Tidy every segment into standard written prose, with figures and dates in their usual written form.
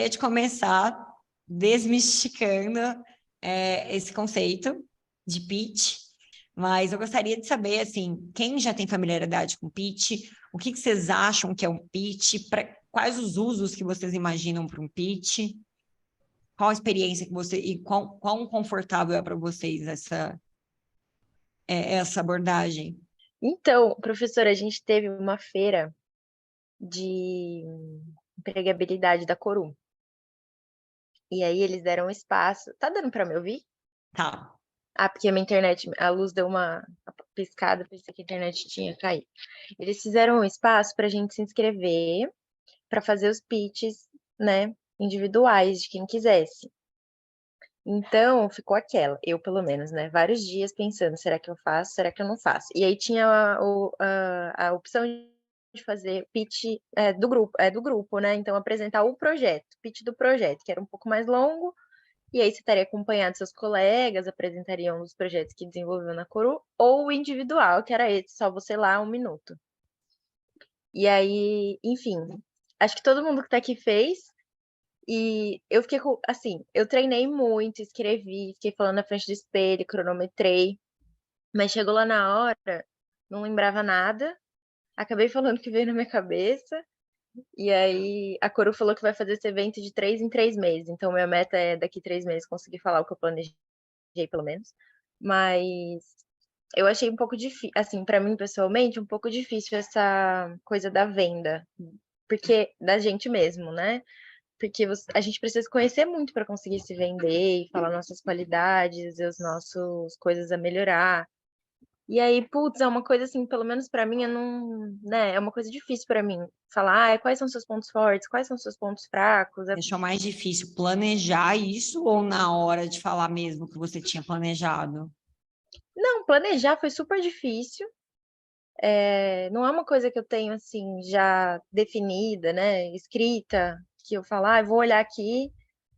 gostaria de começar desmistificando esse conceito de pitch, mas eu gostaria de saber, assim, quem já tem familiaridade com pitch, o que vocês acham que é um pitch, quais os usos que vocês imaginam para um pitch, qual a experiência que você, e quão confortável é para vocês essa abordagem? Então, professora, a gente teve uma feira de empregabilidade da Corum. E aí eles deram um espaço. Tá dando para me ouvir? Tá. Ah, porque a minha internet, a luz deu uma piscada, pensei que a internet tinha caído. Eles fizeram um espaço para a gente se inscrever para fazer os pitches, né, individuais de quem quisesse. Então, ficou aquela, eu pelo menos, né, vários dias pensando: "Será que eu faço? Será que eu não faço?". E aí tinha a opção de fazer pitch, do grupo, né, então apresentar o projeto, pitch do projeto, que era um pouco mais longo, e aí você estaria acompanhado de seus colegas, apresentariam os projetos que desenvolveu na Coru, ou o individual, que era esse, só você lá 1 minuto. E aí, enfim, acho que todo mundo que tá aqui fez, e eu fiquei com assim, eu treinei muito, escrevi, fiquei falando na frente do espelho, cronometrei, mas chegou lá na hora, não lembrava nada, acabei falando o que veio na minha cabeça, e aí a Coru falou que vai fazer esse evento de 3 em 3 meses, então minha meta é daqui 3 meses conseguir falar o que eu planejei pelo menos, mas eu achei um pouco difícil, assim, pra mim pessoalmente, um pouco difícil essa coisa da venda, porque da gente mesmo, né? Porque a gente precisa se conhecer muito para conseguir se vender e falar nossas qualidades e as nossas coisas a melhorar. E aí, putz, é uma coisa assim, pelo menos para mim, eu não, né, é uma coisa difícil para mim falar, quais são seus pontos fortes, quais são seus pontos fracos. Deixou mais difícil planejar isso ou na hora de falar mesmo que você tinha planejado? Não, planejar foi super difícil. Não é uma coisa que eu tenho assim já definida, né, escrita, que eu falo: "Vou olhar aqui,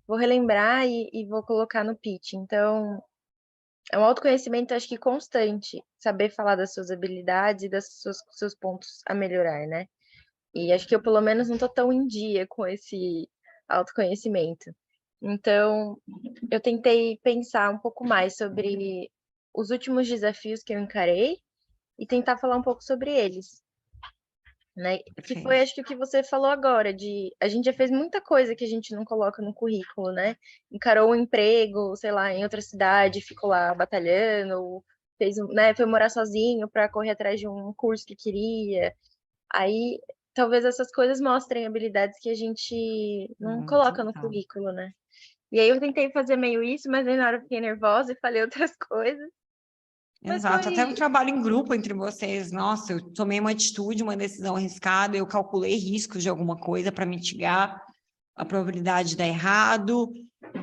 vou relembrar e vou colocar no pitch". Então, é um autoconhecimento, acho que constante, saber falar das suas habilidades e das seus pontos a melhorar, né. E acho que eu pelo menos não tô tão em dia com esse autoconhecimento. Então, eu tentei pensar um pouco mais sobre os últimos desafios que eu encarei e tentar falar um pouco sobre eles. Né, que foi Perfeito. acho que o que você falou agora, de a gente já fez muita coisa que a gente não coloca no currículo, né, encarou um emprego, sei lá, em outra cidade, ficou lá batalhando, né, foi morar sozinho para correr atrás de um curso que queria, aí talvez essas coisas mostrem habilidades que a gente não coloca no Total. currículo, né. E aí eu tentei fazer meio isso, mas aí na hora eu fiquei nervosa e falei outras coisas, mas Exato, até um foi trabalho em grupo entre vocês. Nossa, eu tomei uma atitude, uma decisão arriscada, eu calculei riscos de alguma coisa para mitigar a probabilidade de dar errado.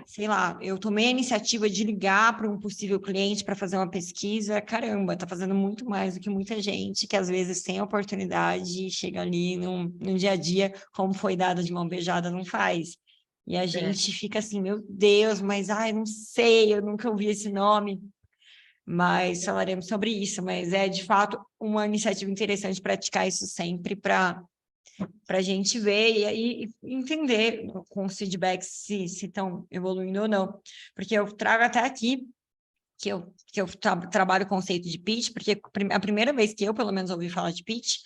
Sei lá, eu tomei a iniciativa de ligar para um possível cliente para fazer uma pesquisa. Caramba, tá fazendo muito mais do que muita gente que às vezes tem a oportunidade e chega ali num dia a dia, como foi dada de mão beijada, não faz. E a é, gente fica assim, meu Deus, mas ai, não sei, eu nunca ouvi esse nome. Mas falaremos sobre isso, mas é de fato uma iniciativa interessante praticar isso sempre para a gente ver e aí entender com os feedbacks se estão evoluindo ou não. Porque eu trago até aqui que eu trabalho o conceito de pitch, porque a primeira vez que eu, pelo menos, ouvi falar de pitch,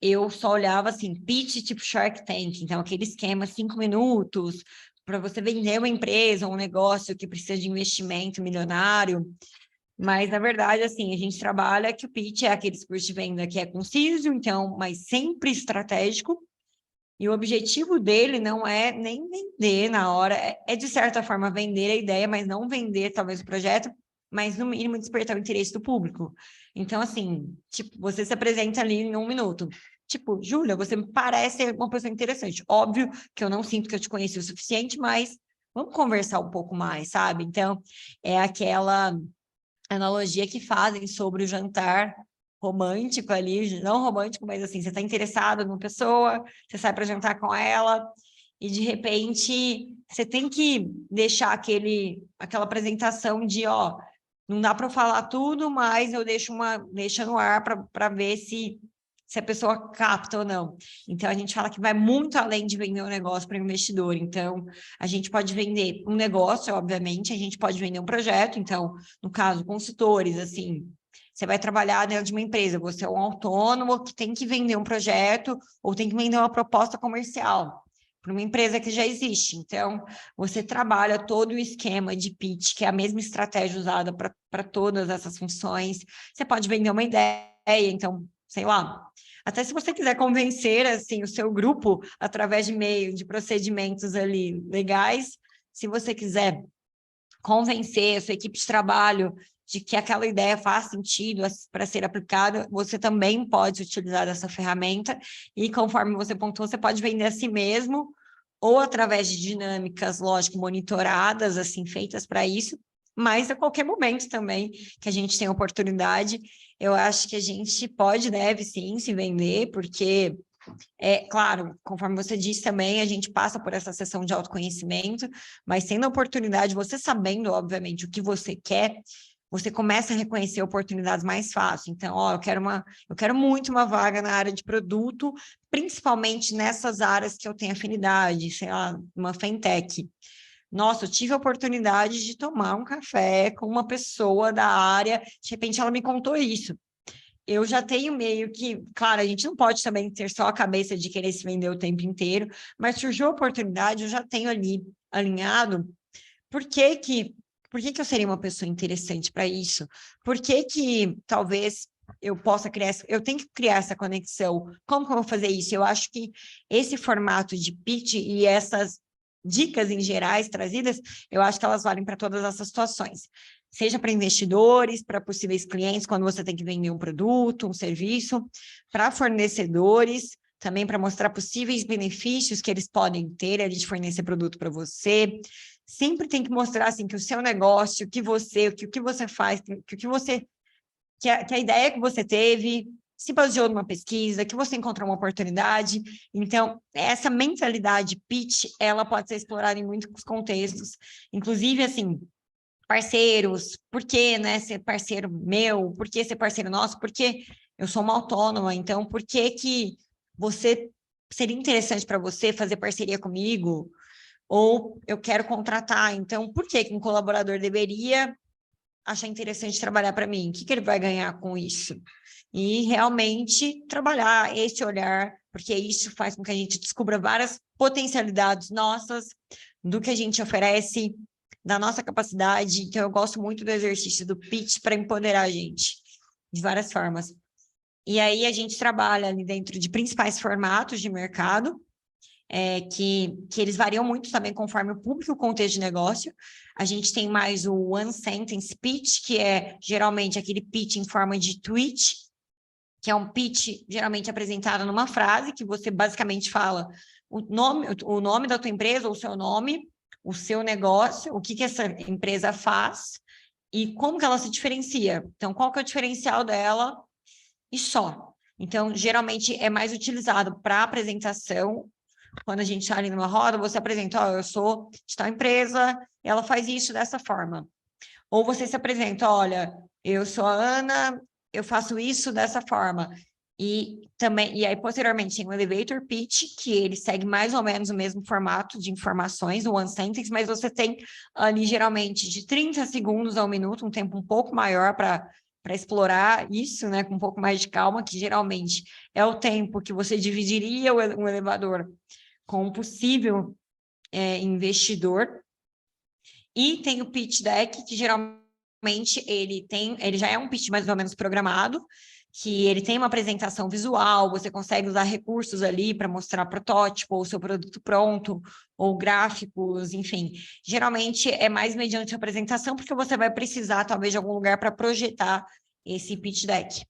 eu só olhava assim, pitch tipo Shark Tank, então aquele esquema 5 minutos para você vender uma empresa, um negócio que precisa de investimento milionário. Mas, na verdade, assim, a gente trabalha que o pitch é aquele discurso de venda que é conciso, então, mas sempre estratégico, e o objetivo dele não é nem vender na hora, de certa forma vender a ideia, mas não vender talvez o projeto, mas no mínimo despertar o interesse do público. Então, assim, tipo, você se apresenta ali em 1 minuto. Tipo, Júlia, você me parece uma pessoa interessante. Óbvio que eu não sinto que eu te conheci o suficiente, mas vamos conversar um pouco mais, sabe? Então, é aquela analogia que fazem sobre o jantar romântico ali, não romântico, mas assim, você está interessado numa pessoa, você sai para jantar com ela, e de repente você tem que deixar aquela apresentação de, ó, não dá para falar tudo, mas eu deixo no ar para ver se a pessoa capta ou não. Então, a gente fala que vai muito além de vender um negócio para o investidor. Então, a gente pode vender um negócio, obviamente, a gente pode vender um projeto. Então, no caso, consultores, assim, você vai trabalhar dentro de uma empresa, você é um autônomo que tem que vender um projeto ou tem que vender uma proposta comercial para uma empresa que já existe. Então, você trabalha todo o esquema de pitch, que é a mesma estratégia usada para todas essas funções. Você pode vender uma ideia, então, sei lá, até se você quiser convencer, assim, o seu grupo através de e-mail, de procedimentos ali legais, se você quiser convencer a sua equipe de trabalho de que aquela ideia faz sentido para ser aplicada, você também pode utilizar dessa ferramenta e, conforme você pontuou, você pode vender a si mesmo ou através de dinâmicas, lógico, monitoradas, assim, feitas para isso, mas a qualquer momento também que a gente tem oportunidade, eu acho que a gente pode, deve sim, se vender, porque claro, conforme você disse também, a gente passa por essa sessão de autoconhecimento, mas tendo a oportunidade, você sabendo, obviamente, o que você quer, você começa a reconhecer oportunidades mais fácil. Então, ó, eu quero muito uma vaga na área de produto, principalmente nessas áreas que eu tenho afinidade, sei lá, uma fintech. Nossa, eu tive a oportunidade de tomar um café com uma pessoa da área, de repente ela me contou isso. Eu já tenho meio que, claro, a gente não pode também ter só a cabeça de querer se vender o tempo inteiro, mas surgiu a oportunidade, eu já tenho ali alinhado por por que que eu seria uma pessoa interessante para isso? Por que que talvez eu possa criar, eu tenho que criar essa conexão. Como que eu vou fazer isso? Eu acho que esse formato de pitch e essas dicas em gerais trazidas, eu acho que elas valem para todas essas situações. Seja para investidores, para possíveis clientes, quando você tem que vender um produto, um serviço, para fornecedores, também para mostrar possíveis benefícios que eles podem ter ali de fornecer produto para você. Sempre tem que mostrar assim que o seu negócio, o que você faz, que a ideia que você teve se baseou numa pesquisa, que você encontrou uma oportunidade. Então, essa mentalidade pitch, ela pode ser explorada em muitos contextos, inclusive assim, parceiros, por que, né, ser parceiro meu, por que ser parceiro nosso, porque eu sou uma autônoma, então por que que você seria interessante para você fazer parceria comigo? Ou eu quero contratar, então por que que um colaborador deveria achar interessante trabalhar para mim? O que que ele vai ganhar com isso? E realmente trabalhar esse olhar, porque isso faz com que a gente descubra várias potencialidades nossas, do que a gente oferece, da nossa capacidade. Então, eu gosto muito do exercício do pitch para empoderar a gente, de várias formas. E aí, a gente trabalha ali dentro de principais formatos de mercado, que eles variam muito também conforme o público e o contexto de negócio. A gente tem mais o one sentence pitch, que é geralmente aquele pitch em forma de tweet, que é um pitch geralmente apresentado numa frase, que você basicamente fala o nome da tua empresa, ou o seu nome, o seu negócio, o que que essa empresa faz e como que ela se diferencia. Então, qual que é o diferencial dela e só. Então, geralmente é mais utilizado para apresentação. Quando a gente está ali numa roda, você apresenta, ó, eu sou de tal empresa, ela faz isso dessa forma. Ou você se apresenta, olha, eu sou a Ana, eu faço isso dessa forma. E aí, posteriormente, tem o elevator pitch, que ele segue mais ou menos o mesmo formato de informações, o one sentence, mas você tem ali, geralmente, de 30 segundos a 1 minuto, um tempo um pouco maior para explorar isso, né, com um pouco mais de calma, que geralmente é o tempo que você dividiria um elevador com um possível investidor. E tem o pitch deck, que geralmente ele já é um pitch mais ou menos programado, que ele tem uma apresentação visual, você consegue usar recursos ali para mostrar protótipo, ou seu produto pronto, ou gráficos, enfim. Geralmente é mais mediante apresentação, porque você vai precisar, talvez, de algum lugar para projetar esse pitch deck.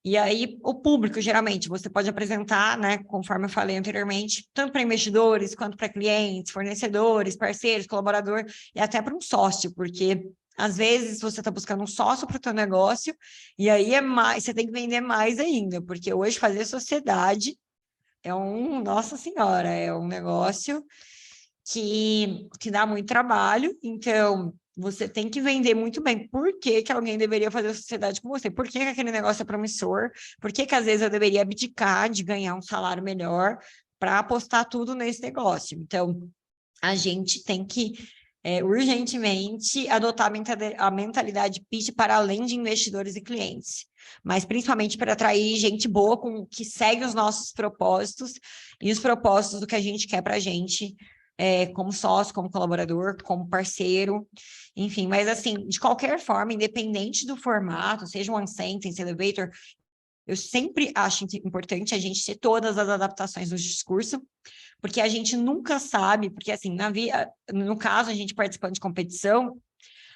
E aí, o público, geralmente, você pode apresentar, né, conforme eu falei anteriormente, tanto para investidores, quanto para clientes, fornecedores, parceiros, colaborador, e até para um sócio, porque às vezes você está buscando um sócio para o teu negócio, e aí você tem que vender mais ainda, porque hoje fazer sociedade nossa senhora, é um negócio que dá muito trabalho, então você tem que vender muito bem. Por que que alguém deveria fazer sociedade com você? Por que que aquele negócio é promissor? Por que que às vezes eu deveria abdicar de ganhar um salário melhor para apostar tudo nesse negócio? Então, a gente tem que urgentemente adotar a mentalidade pitch para além de investidores e clientes, mas principalmente para atrair gente boa que segue os nossos propósitos e os propósitos do que a gente quer para a gente, como sócio, como colaborador, como parceiro, enfim. Mas assim, de qualquer forma, independente do formato, seja um Unsentence, Elevator, eu sempre acho importante a gente ter todas as adaptações do discurso, porque a gente nunca sabe, porque assim, no caso, a gente participando de competição,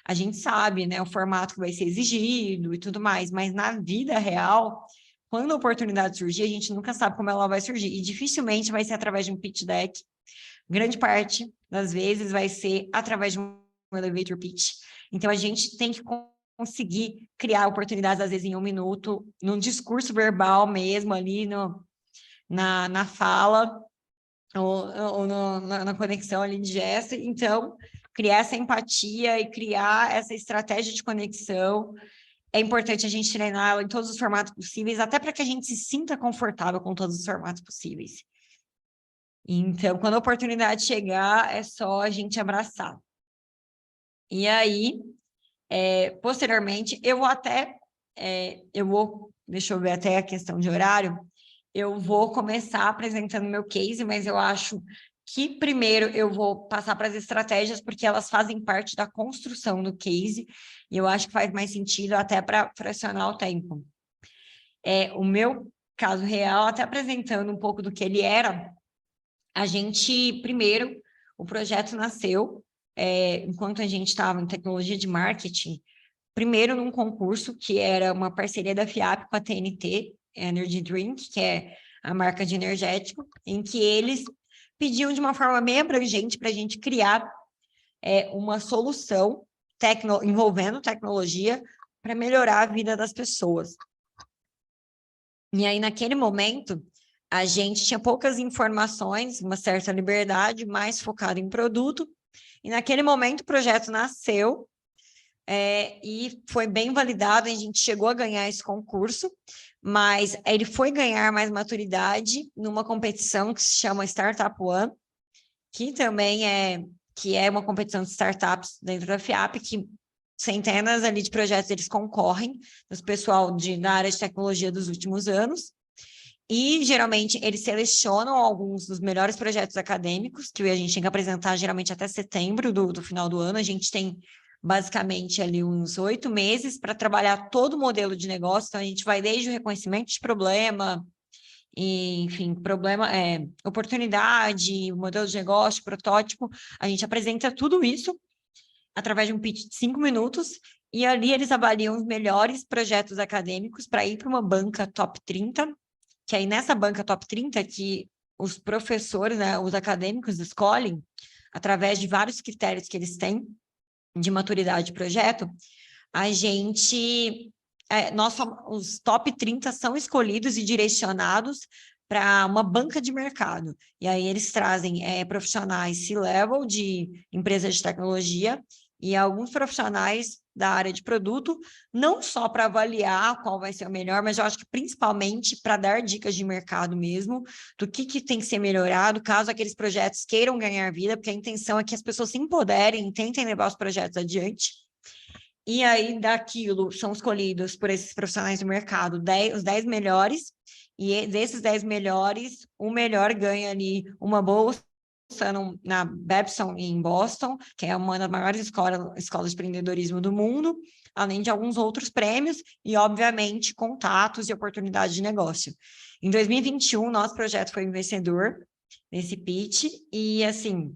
a gente sabe, né, o formato que vai ser exigido e tudo mais, mas na vida real, quando a oportunidade surgir, a gente nunca sabe como ela vai surgir, e dificilmente vai ser através de um pitch deck, grande parte das vezes vai ser através de um elevator pitch. Então, a gente tem que conseguir criar oportunidades, às vezes, em 1 minuto, num discurso verbal mesmo, ali na fala, ou na conexão ali de gesto. Então, criar essa empatia e criar essa estratégia de conexão. É importante a gente treinar ela em todos os formatos possíveis, até para que a gente se sinta confortável com todos os formatos possíveis. Então, quando a oportunidade chegar, é só a gente abraçar. E aí, posteriormente, deixa eu ver até a questão de horário, eu vou começar apresentando meu case, mas eu acho que primeiro eu vou passar para as estratégias, porque elas fazem parte da construção do case, e eu acho que faz mais sentido até para fracionar o tempo. O meu caso real, até apresentando um pouco do que ele era, primeiro, o projeto nasceu, enquanto a gente estava em tecnologia de marketing, primeiro num concurso que era uma parceria da FIAP com a TNT, Energy Drink, que é a marca de energético, em que eles pediam de uma forma bem abrangente para a gente criar uma solução envolvendo tecnologia para melhorar a vida das pessoas. E aí, naquele momento, a gente tinha poucas informações, uma certa liberdade, mais focado em produto, e naquele momento o projeto nasceu, e foi bem validado, a gente chegou a ganhar esse concurso, mas ele foi ganhar mais maturidade numa competição que se chama Startup One, que também é uma competição de startups dentro da FIAP, que centenas ali de projetos eles concorrem, os pessoal da área de tecnologia dos últimos anos, e geralmente eles selecionam alguns dos melhores projetos acadêmicos, que a gente tem que apresentar geralmente até setembro do final do ano. A gente tem basicamente ali uns 8 meses para trabalhar todo o modelo de negócio. Então, a gente vai desde o reconhecimento de problema, e, enfim, oportunidade, modelo de negócio, protótipo. A gente apresenta tudo isso através de um pitch de 5 minutos, e ali eles avaliam os melhores projetos acadêmicos para ir para uma banca top 30, que aí nessa banca top 30 que os professores, né, os acadêmicos escolhem, através de vários critérios que eles têm de maturidade de projeto, os top 30 são escolhidos e direcionados para uma banca de mercado. E aí eles trazem profissionais C-level de empresas de tecnologia e alguns profissionais da área de produto, não só para avaliar qual vai ser o melhor, mas eu acho que principalmente para dar dicas de mercado mesmo, do que tem que ser melhorado, caso aqueles projetos queiram ganhar vida, porque a intenção é que as pessoas se empoderem, tentem levar os projetos adiante. E aí, daquilo, são escolhidos por esses profissionais do mercado os 10 melhores, e desses 10 melhores, o melhor ganha ali uma bolsa na Babson em Boston, que é uma das maiores escolas de empreendedorismo do mundo, além de alguns outros prêmios e, obviamente, contatos e oportunidades de negócio. Em 2021, nosso projeto foi vencedor nesse pitch, e, assim,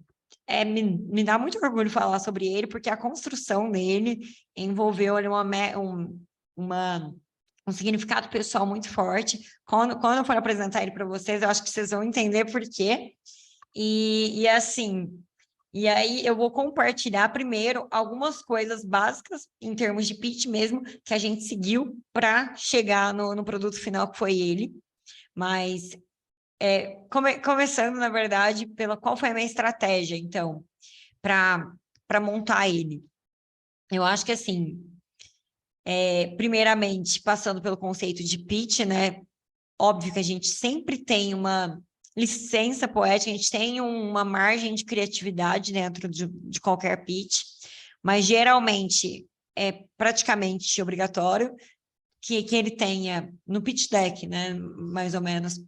me dá muito orgulho falar sobre ele, porque a construção dele envolveu ali um significado pessoal muito forte. Quando eu for apresentar ele para vocês, eu acho que vocês vão entender por quê. E aí eu vou compartilhar primeiro algumas coisas básicas em termos de pitch mesmo, que a gente seguiu para chegar no produto final, que foi ele. Mas começando, na verdade, qual foi a minha estratégia, então, para montar ele. Eu acho que, assim, primeiramente, passando pelo conceito de pitch, né? Óbvio que a gente sempre tem uma licença poética, a gente tem uma margem de criatividade dentro de qualquer pitch, mas geralmente é praticamente obrigatório que ele tenha no pitch deck, né? Mais ou menos,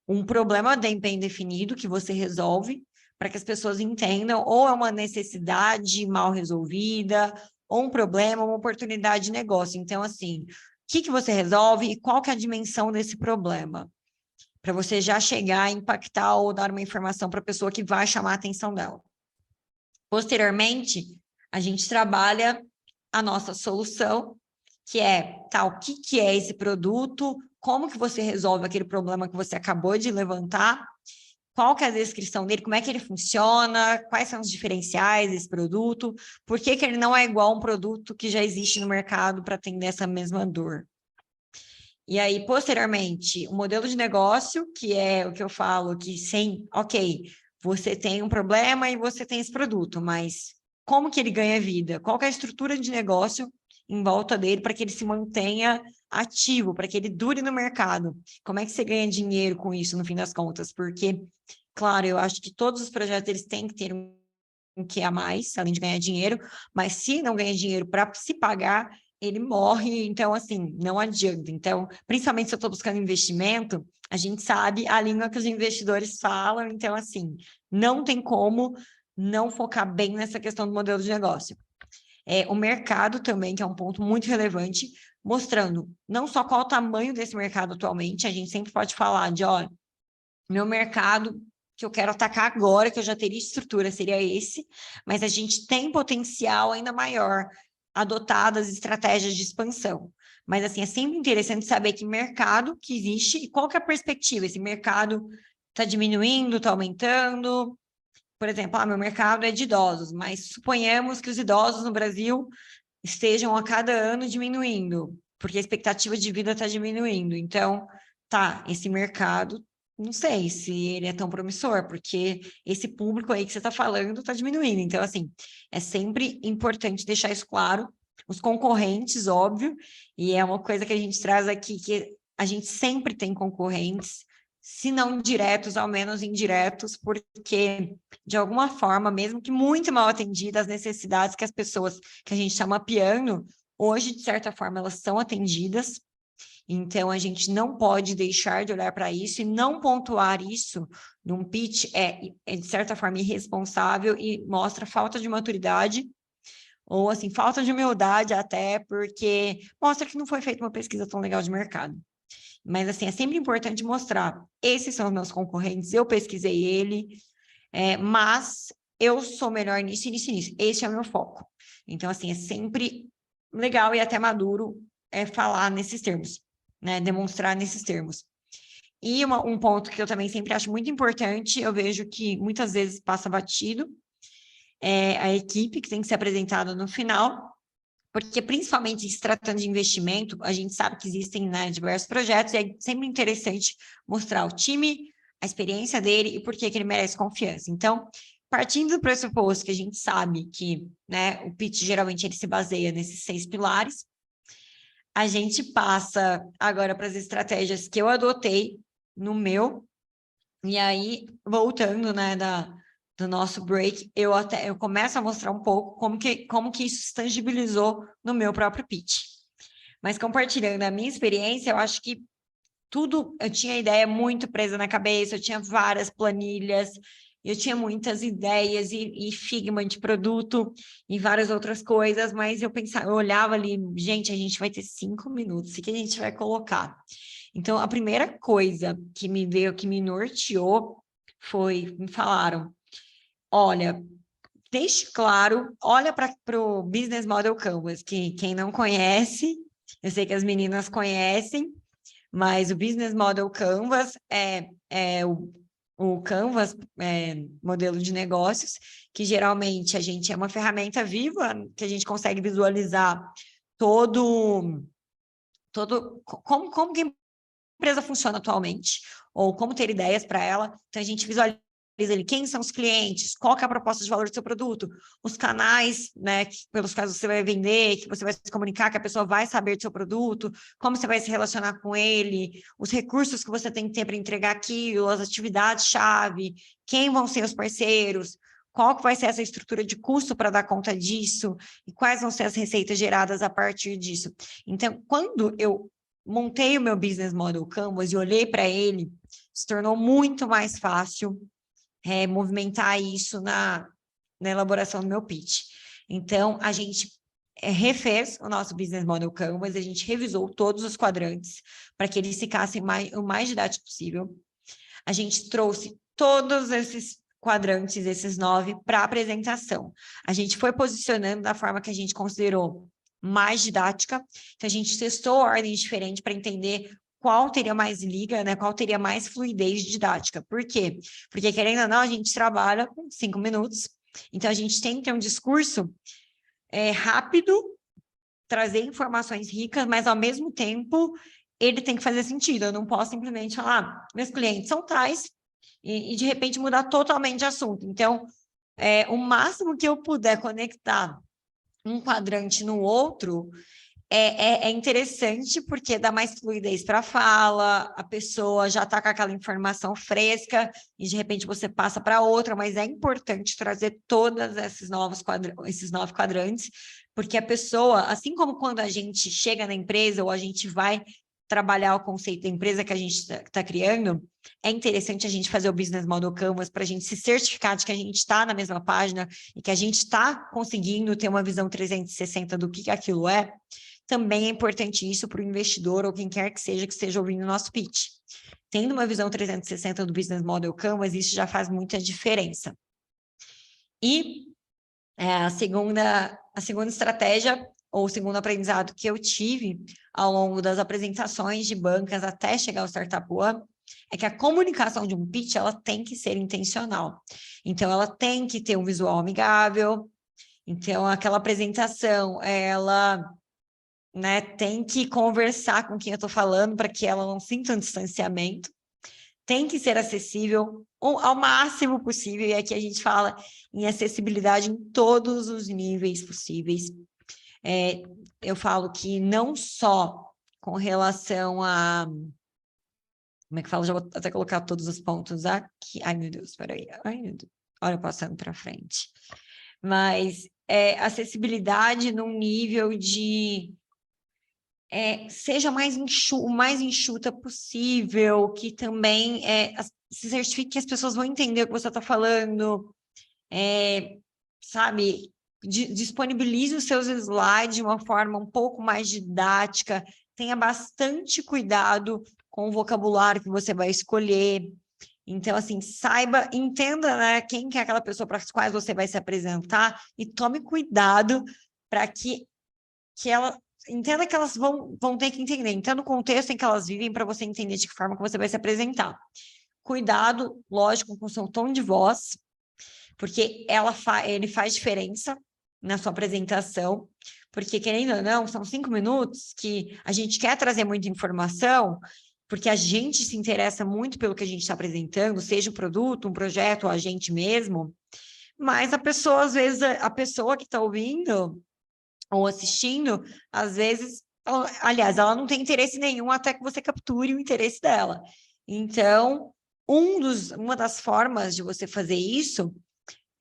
um problema bem definido que você resolve para que as pessoas entendam, ou é uma necessidade mal resolvida, ou um problema, uma oportunidade de negócio. Então, assim, o que você resolve e qual que é a dimensão desse problema? Para você já chegar a impactar ou dar uma informação para a pessoa que vai chamar a atenção dela. Posteriormente, a gente trabalha a nossa solução, que é, tá, o que é esse produto, como que você resolve aquele problema que você acabou de levantar, qual que é a descrição dele, como é que ele funciona, quais são os diferenciais desse produto, por que ele não é igual a um produto que já existe no mercado para atender essa mesma dor. E aí, posteriormente, o modelo de negócio, que é o que eu falo, que sim, ok, você tem um problema e você tem esse produto, mas como que ele ganha vida? Qual que é a estrutura de negócio em volta dele para que ele se mantenha ativo, para que ele dure no mercado? Como é que você ganha dinheiro com isso, no fim das contas? Porque, claro, eu acho que todos os projetos eles têm que ter um que a mais, além de ganhar dinheiro, mas se não ganha dinheiro para se pagar, ele morre, então, assim, não adianta. Então, principalmente se eu estou buscando investimento, a gente sabe a língua que os investidores falam, então, assim, não tem como não focar bem nessa questão do modelo de negócio. O mercado também, que é um ponto muito relevante, mostrando não só qual o tamanho desse mercado atualmente, a gente sempre pode falar de, ó, meu mercado que eu quero atacar agora, que eu já teria estrutura, seria esse, mas a gente tem potencial ainda maior adotadas estratégias de expansão. Mas, assim, é sempre interessante saber que mercado que existe e qual que é a perspectiva. Esse mercado está diminuindo, está aumentando? Por exemplo, meu mercado é de idosos, mas suponhamos que os idosos no Brasil estejam a cada ano diminuindo, porque a expectativa de vida está diminuindo. Então, tá, esse mercado, não sei se ele é tão promissor, porque esse público aí que você está falando está diminuindo. Então, assim, é sempre importante deixar isso claro. Os concorrentes, óbvio, e é uma coisa que a gente traz aqui, que a gente sempre tem concorrentes, se não diretos, ao menos indiretos, porque, de alguma forma, mesmo que muito mal atendidas, as necessidades que as pessoas que a gente está mapeando, hoje, de certa forma, elas são atendidas, então a gente não pode deixar de olhar para isso e não pontuar isso num pitch de certa forma, irresponsável e mostra falta de maturidade, ou, assim, falta de humildade até, porque mostra que não foi feita uma pesquisa tão legal de mercado. Mas, assim, é sempre importante mostrar, esses são os meus concorrentes, eu pesquisei ele, mas eu sou melhor nisso, nisso, nisso. Esse é o meu foco. Então, assim, é sempre legal e até maduro falar nesses termos, né? Demonstrar nesses termos. E um ponto que eu também sempre acho muito importante, eu vejo que muitas vezes passa batido, é a equipe que tem que ser apresentada no final, porque principalmente se tratando de investimento, a gente sabe que existem, né, diversos projetos, e é sempre interessante mostrar o time, a experiência dele e por que ele merece confiança. Então, partindo do pressuposto que a gente sabe que, né, o pitch geralmente ele se baseia nesses 6 pilares, a gente passa agora para as estratégias que eu adotei no meu, e aí, voltando, né, do nosso break, eu começo a mostrar um pouco como que isso se tangibilizou no meu próprio pitch. Mas compartilhando a minha experiência, eu acho que tudo, eu tinha ideia muito presa na cabeça, eu tinha várias planilhas, eu tinha muitas ideias e Figma de produto e várias outras coisas, mas eu pensava, eu olhava ali, gente, a gente vai ter 5 minutos, o que a gente vai colocar? Então, a primeira coisa que me veio, que me norteou, me falaram, olha, deixe claro, olha para o Business Model Canvas, que quem não conhece, eu sei que as meninas conhecem, mas o Business Model Canvas é o Canvas, modelo de negócios, que geralmente a gente é uma ferramenta viva, que a gente consegue visualizar como que a empresa funciona atualmente, ou como ter ideias para ela. Então, a gente visualiza ali, quem são os clientes, qual que é a proposta de valor do seu produto, os canais, né, pelos quais você vai vender, que você vai se comunicar, que a pessoa vai saber do seu produto, como você vai se relacionar com ele, os recursos que você tem que ter para entregar aquilo, as atividades-chave, quem vão ser os parceiros, qual que vai ser essa estrutura de custo para dar conta disso, e quais vão ser as receitas geradas a partir disso. Então, quando eu montei o meu Business Model Canvas e olhei para ele, se tornou muito mais fácil movimentar isso na elaboração do meu pitch. Então, a gente refez o nosso Business Model Canvas, a gente revisou todos os quadrantes para que eles ficassem o mais didático possível. A gente trouxe todos esses quadrantes, esses 9, para a apresentação. A gente foi posicionando da forma que a gente considerou mais didática, então a gente testou ordens diferentes para entender qual teria mais liga, né? Qual teria mais fluidez didática. Por quê? Porque, querendo ou não, a gente trabalha com 5 minutos, então a gente tem que ter um discurso rápido, trazer informações ricas, mas ao mesmo tempo ele tem que fazer sentido. Eu não posso simplesmente falar, meus clientes são tais, e de repente mudar totalmente de assunto. Então, o máximo que eu puder conectar um quadrante no outro é interessante, porque dá mais fluidez para a fala, a pessoa já está com aquela informação fresca, e de repente você passa para outra, mas é importante trazer todos esses 9 quadrantes, porque a pessoa, assim como quando a gente chega na empresa ou a gente vai trabalhar o conceito da empresa que a gente está criando, é interessante a gente fazer o Business Model Canvas para a gente se certificar de que a gente está na mesma página e que a gente está conseguindo ter uma visão 360 do que aquilo é. Também é importante isso para o investidor ou quem quer que seja que esteja ouvindo o nosso pitch. Tendo uma visão 360 do Business Model Canvas, isso já faz muita diferença. E a segunda estratégia, ou o segundo aprendizado que eu tive ao longo das apresentações de bancas até chegar ao Startup One, é que a comunicação de um pitch, ela tem que ser intencional. Então, ela tem que ter um visual amigável. Então, aquela apresentação, ela tem que conversar com quem eu estou falando para que ela não sinta um distanciamento. Tem que ser acessível ao máximo possível, e aqui a gente fala em acessibilidade em todos os níveis possíveis. Eu falo que não só com relação a... Como é que fala? Já vou até colocar todos os pontos aqui. Ai, meu Deus, peraí. Ai, meu Deus. Olha, passando para frente. Mas acessibilidade num nível de... seja o mais enxuta possível, que também se certifique que as pessoas vão entender o que você está falando, sabe? Disponibilize os seus slides de uma forma um pouco mais didática, tenha bastante cuidado com o vocabulário que você vai escolher. Então, assim, entenda, né, quem que é aquela pessoa para as quais você vai se apresentar e tome cuidado para que ela entenda que elas vão ter que entender. Entenda o contexto em que elas vivem para você entender de que forma que você vai se apresentar. Cuidado, lógico, com o seu tom de voz, porque ele faz diferença na sua apresentação, porque, querendo ou não, são 5 minutos que a gente quer trazer muita informação, porque a gente se interessa muito pelo que a gente está apresentando, seja um produto, um projeto, ou a gente mesmo, mas a pessoa, às vezes, a pessoa que está ouvindo ou assistindo, às vezes, ela não tem interesse nenhum até que você capture o interesse dela. Então, uma das formas de você fazer isso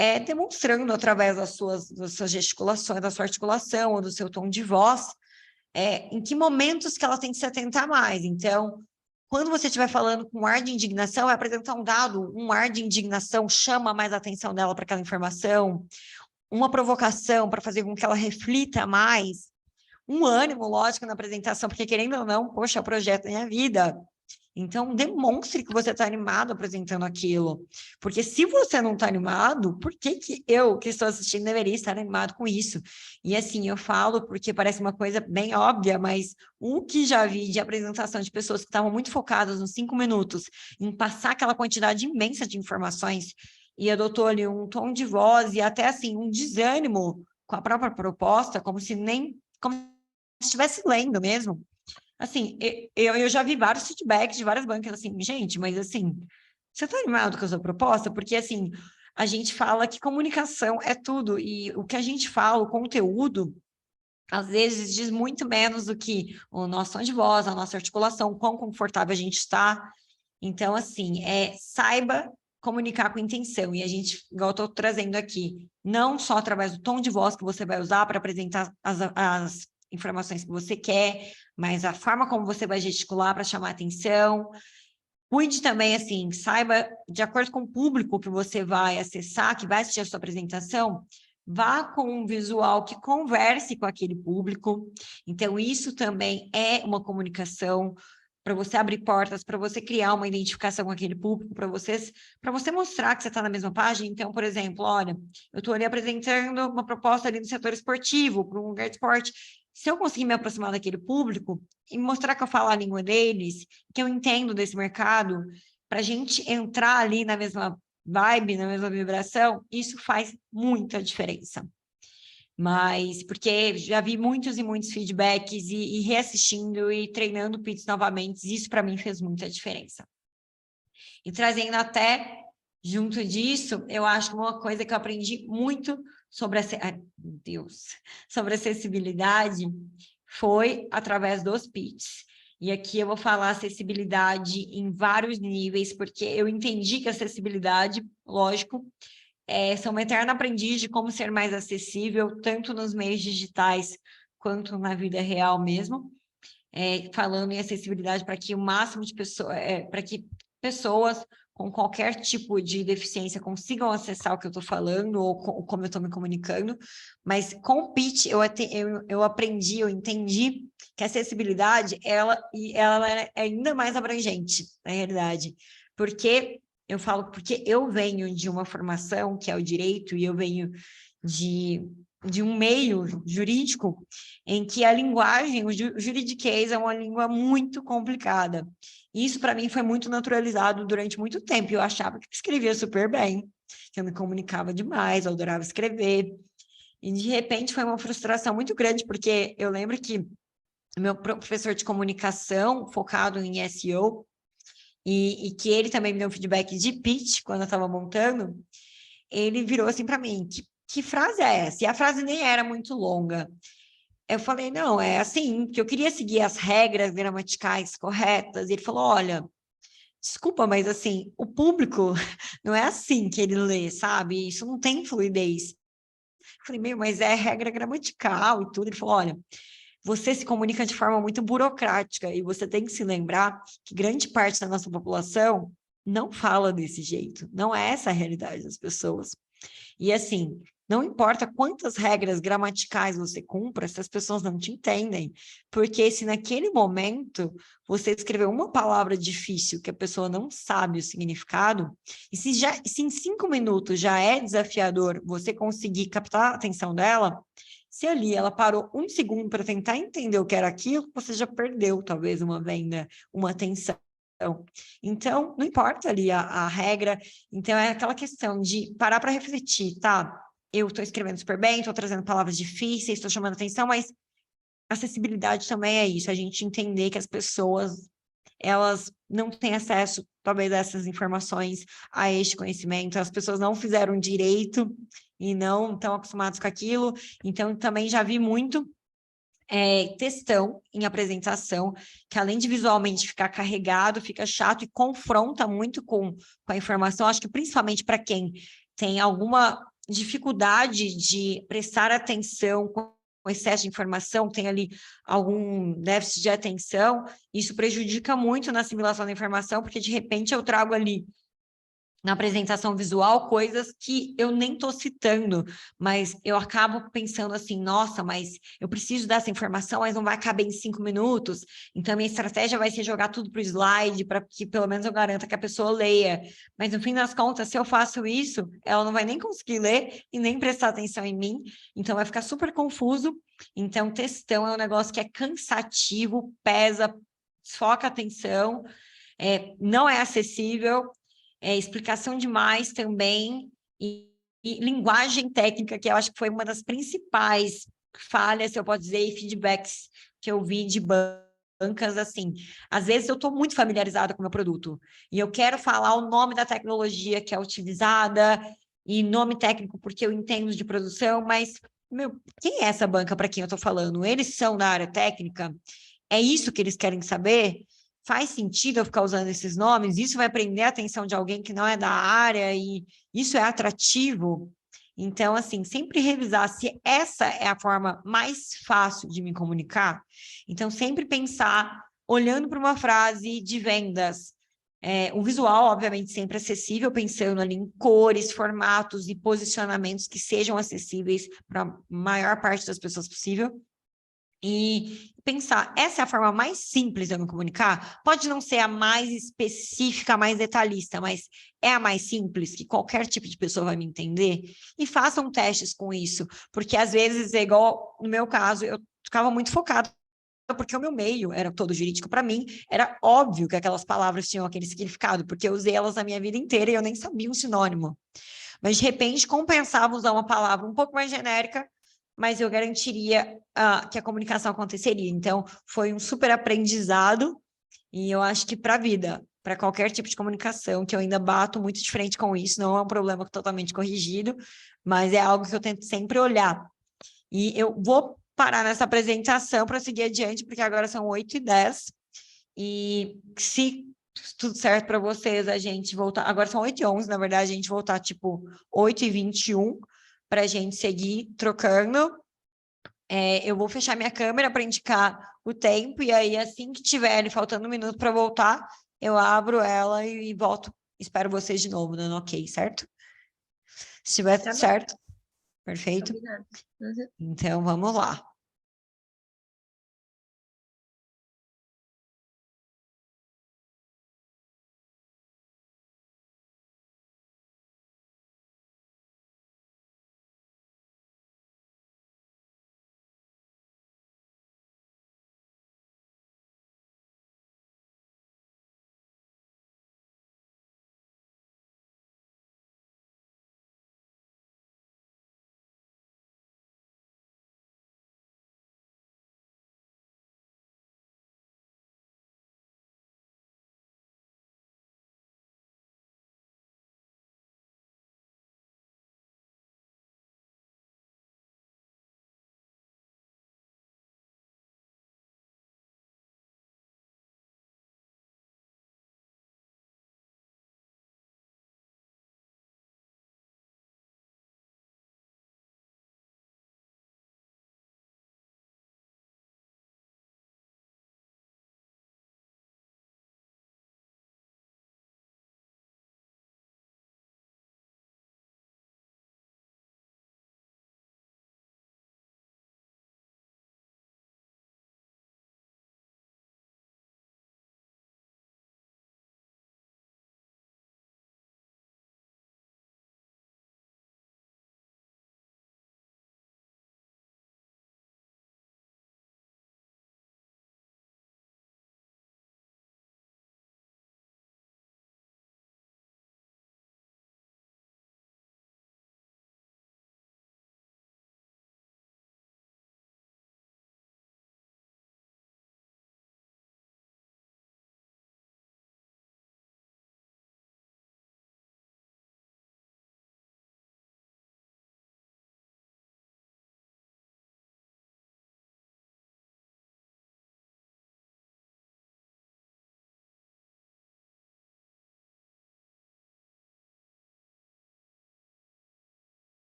é demonstrando através das suas gesticulações, da sua articulação ou do seu tom de voz, em que momentos que ela tem que se atentar mais. Então, quando você estiver falando com um ar de indignação, vai apresentar um dado, um ar de indignação chama mais a atenção dela para aquela informação, uma provocação para fazer com que ela reflita mais, um ânimo, lógico, na apresentação, porque querendo ou não, poxa, o projeto é minha vida. Então, demonstre que você está animado apresentando aquilo. Porque se você não está animado, por que eu, que estou assistindo, deveria estar animado com isso? E assim, eu falo porque parece uma coisa bem óbvia, mas o que já vi de apresentação de pessoas que estavam muito focadas nos 5 minutos, em passar aquela quantidade imensa de informações, e adotou ali um tom de voz e até assim, um desânimo com a própria proposta, como se estivesse lendo mesmo. Assim, eu já vi vários feedbacks de várias bancas, assim, gente, mas assim, Você está animado com a sua proposta? Porque, assim, a gente fala que comunicação é tudo, e o que a gente fala, o conteúdo, às vezes diz muito menos do que o nosso tom de voz, a nossa articulação, quão confortável a gente está. Então, assim, saiba comunicar com intenção. E a gente, igual eu estou trazendo aqui, não só através do tom de voz que você vai usar para apresentar as informações que você quer, mas a forma como você vai gesticular para chamar atenção. Cuide também, assim, saiba, de acordo com o público que você vai acessar, que vai assistir a sua apresentação, vá com um visual que converse com aquele público. Então, isso também é uma comunicação para você abrir portas, para você criar uma identificação com aquele público, para você mostrar que você está na mesma página. Então, por exemplo, olha, eu estou ali apresentando uma proposta ali no setor esportivo, para um lugar de esporte. Se eu conseguir me aproximar daquele público e mostrar que eu falo a língua deles, que eu entendo desse mercado, para a gente entrar ali na mesma vibe, na mesma vibração, isso faz muita diferença. Mas, porque já vi muitos e muitos feedbacks e reassistindo e treinando pits novamente, isso para mim fez muita diferença. E trazendo até junto disso, eu acho que uma coisa que eu aprendi muito sobre sobre acessibilidade foi através dos pits. E aqui eu vou falar acessibilidade em vários níveis, porque eu entendi que acessibilidade, lógico, sou uma eterna aprendiz de como ser mais acessível, tanto nos meios digitais quanto na vida real mesmo. Falando em acessibilidade para que o máximo de pessoas, para que pessoas com qualquer tipo de deficiência consigam acessar o que eu estou falando ou como eu estou me comunicando, mas com o pitch eu aprendi, eu entendi que a acessibilidade, ela é ainda mais abrangente, na realidade, porque porque eu venho de uma formação que é o direito e eu venho de um meio jurídico em que a linguagem, o juridiquês é uma língua muito complicada. Isso, para mim, foi muito naturalizado durante muito tempo. Eu achava que escrevia super bem, que eu me comunicava demais, eu adorava escrever. E, de repente, foi uma frustração muito grande, porque eu lembro que meu professor de comunicação, focado em SEO, e que ele também me deu um feedback de pitch, quando eu estava montando, ele virou assim para mim, que frase é essa? E a frase nem era muito longa. Eu falei, não, é assim, que eu queria seguir as regras gramaticais corretas. E ele falou, olha, desculpa, mas assim, o público não é assim que ele lê, sabe? Isso não tem fluidez. Eu falei, meu, mas é regra gramatical e tudo. Ele falou, olha, você se comunica de forma muito burocrática e você tem que se lembrar que grande parte da nossa população não fala desse jeito. Não é essa a realidade das pessoas. E assim, não importa quantas regras gramaticais você cumpra, se as pessoas não te entendem, porque se naquele momento você escreveu uma palavra difícil que a pessoa não sabe o significado, e se em 5 minutos já é desafiador você conseguir captar a atenção dela, se ali ela parou um segundo para tentar entender o que era aquilo, você já perdeu talvez uma venda, uma atenção. Então, não importa ali a regra, então é aquela questão de parar para refletir, tá? Eu estou escrevendo super bem, estou trazendo palavras difíceis, estou chamando atenção, mas acessibilidade também é isso, a gente entender que as pessoas, elas não têm acesso, talvez, a essas informações, a este conhecimento, as pessoas não fizeram direito e não estão acostumadas com aquilo, então também já vi muito textão em apresentação, que além de visualmente ficar carregado, fica chato e confronta muito com a informação. Acho que principalmente para quem tem alguma dificuldade de prestar atenção com excesso de informação, tem ali algum déficit de atenção, isso prejudica muito na assimilação da informação, porque de repente eu trago ali na apresentação visual coisas que eu nem estou citando, mas eu acabo pensando assim, nossa, mas eu preciso dessa informação, mas não vai caber em 5 minutos, então a minha estratégia vai ser jogar tudo para o slide, para que pelo menos eu garanta que a pessoa leia, mas no fim das contas, se eu faço isso, ela não vai nem conseguir ler e nem prestar atenção em mim, então vai ficar super confuso, então textão é um negócio que é cansativo, pesa, foca a atenção, não é acessível, explicação demais também, e linguagem técnica, que eu acho que foi uma das principais falhas, se eu posso dizer, e feedbacks que eu vi de bancas, assim, às vezes eu estou muito familiarizada com o meu produto e eu quero falar o nome da tecnologia que é utilizada e nome técnico porque eu entendo de produção, mas, meu, quem é essa banca para quem eu estou falando? Eles são da área técnica? É isso que eles querem saber? Faz sentido eu ficar usando esses nomes? Isso vai prender a atenção de alguém que não é da área e isso é atrativo? Então, assim, sempre revisar se essa é a forma mais fácil de me comunicar. Então, sempre pensar, olhando para uma frase de vendas, um visual, obviamente, sempre acessível, pensando ali em cores, formatos e posicionamentos que sejam acessíveis para a maior parte das pessoas possível. E pensar, essa é a forma mais simples de eu me comunicar? Pode não ser a mais específica, a mais detalhista, mas é a mais simples, que qualquer tipo de pessoa vai me entender? E façam testes com isso, porque às vezes é igual, no meu caso, eu ficava muito focada porque o meu meio era todo jurídico para mim, era óbvio que aquelas palavras tinham aquele significado, porque eu usei elas a minha vida inteira e eu nem sabia um sinônimo. Mas, de repente, compensava usar uma palavra um pouco mais genérica, mas eu garantiria que a comunicação aconteceria. Então, foi um super aprendizado, e eu acho que para a vida, para qualquer tipo de comunicação, que eu ainda bato muito de frente com isso, não é um problema totalmente corrigido, mas é algo que eu tento sempre olhar. E eu vou parar nessa apresentação para seguir adiante, porque agora são 8h10, e se tudo certo para vocês, a gente voltar. Agora são 8h11, na verdade, a gente voltar tipo 8h21 para a gente seguir trocando. Eu vou fechar minha câmera para indicar o tempo, e aí, assim que tiver ali faltando um minuto para voltar, eu abro ela e volto. Espero vocês de novo, dando ok, certo? Se tiver tudo Tá bom, certo, perfeito. combinado. Uhum. Então, vamos lá.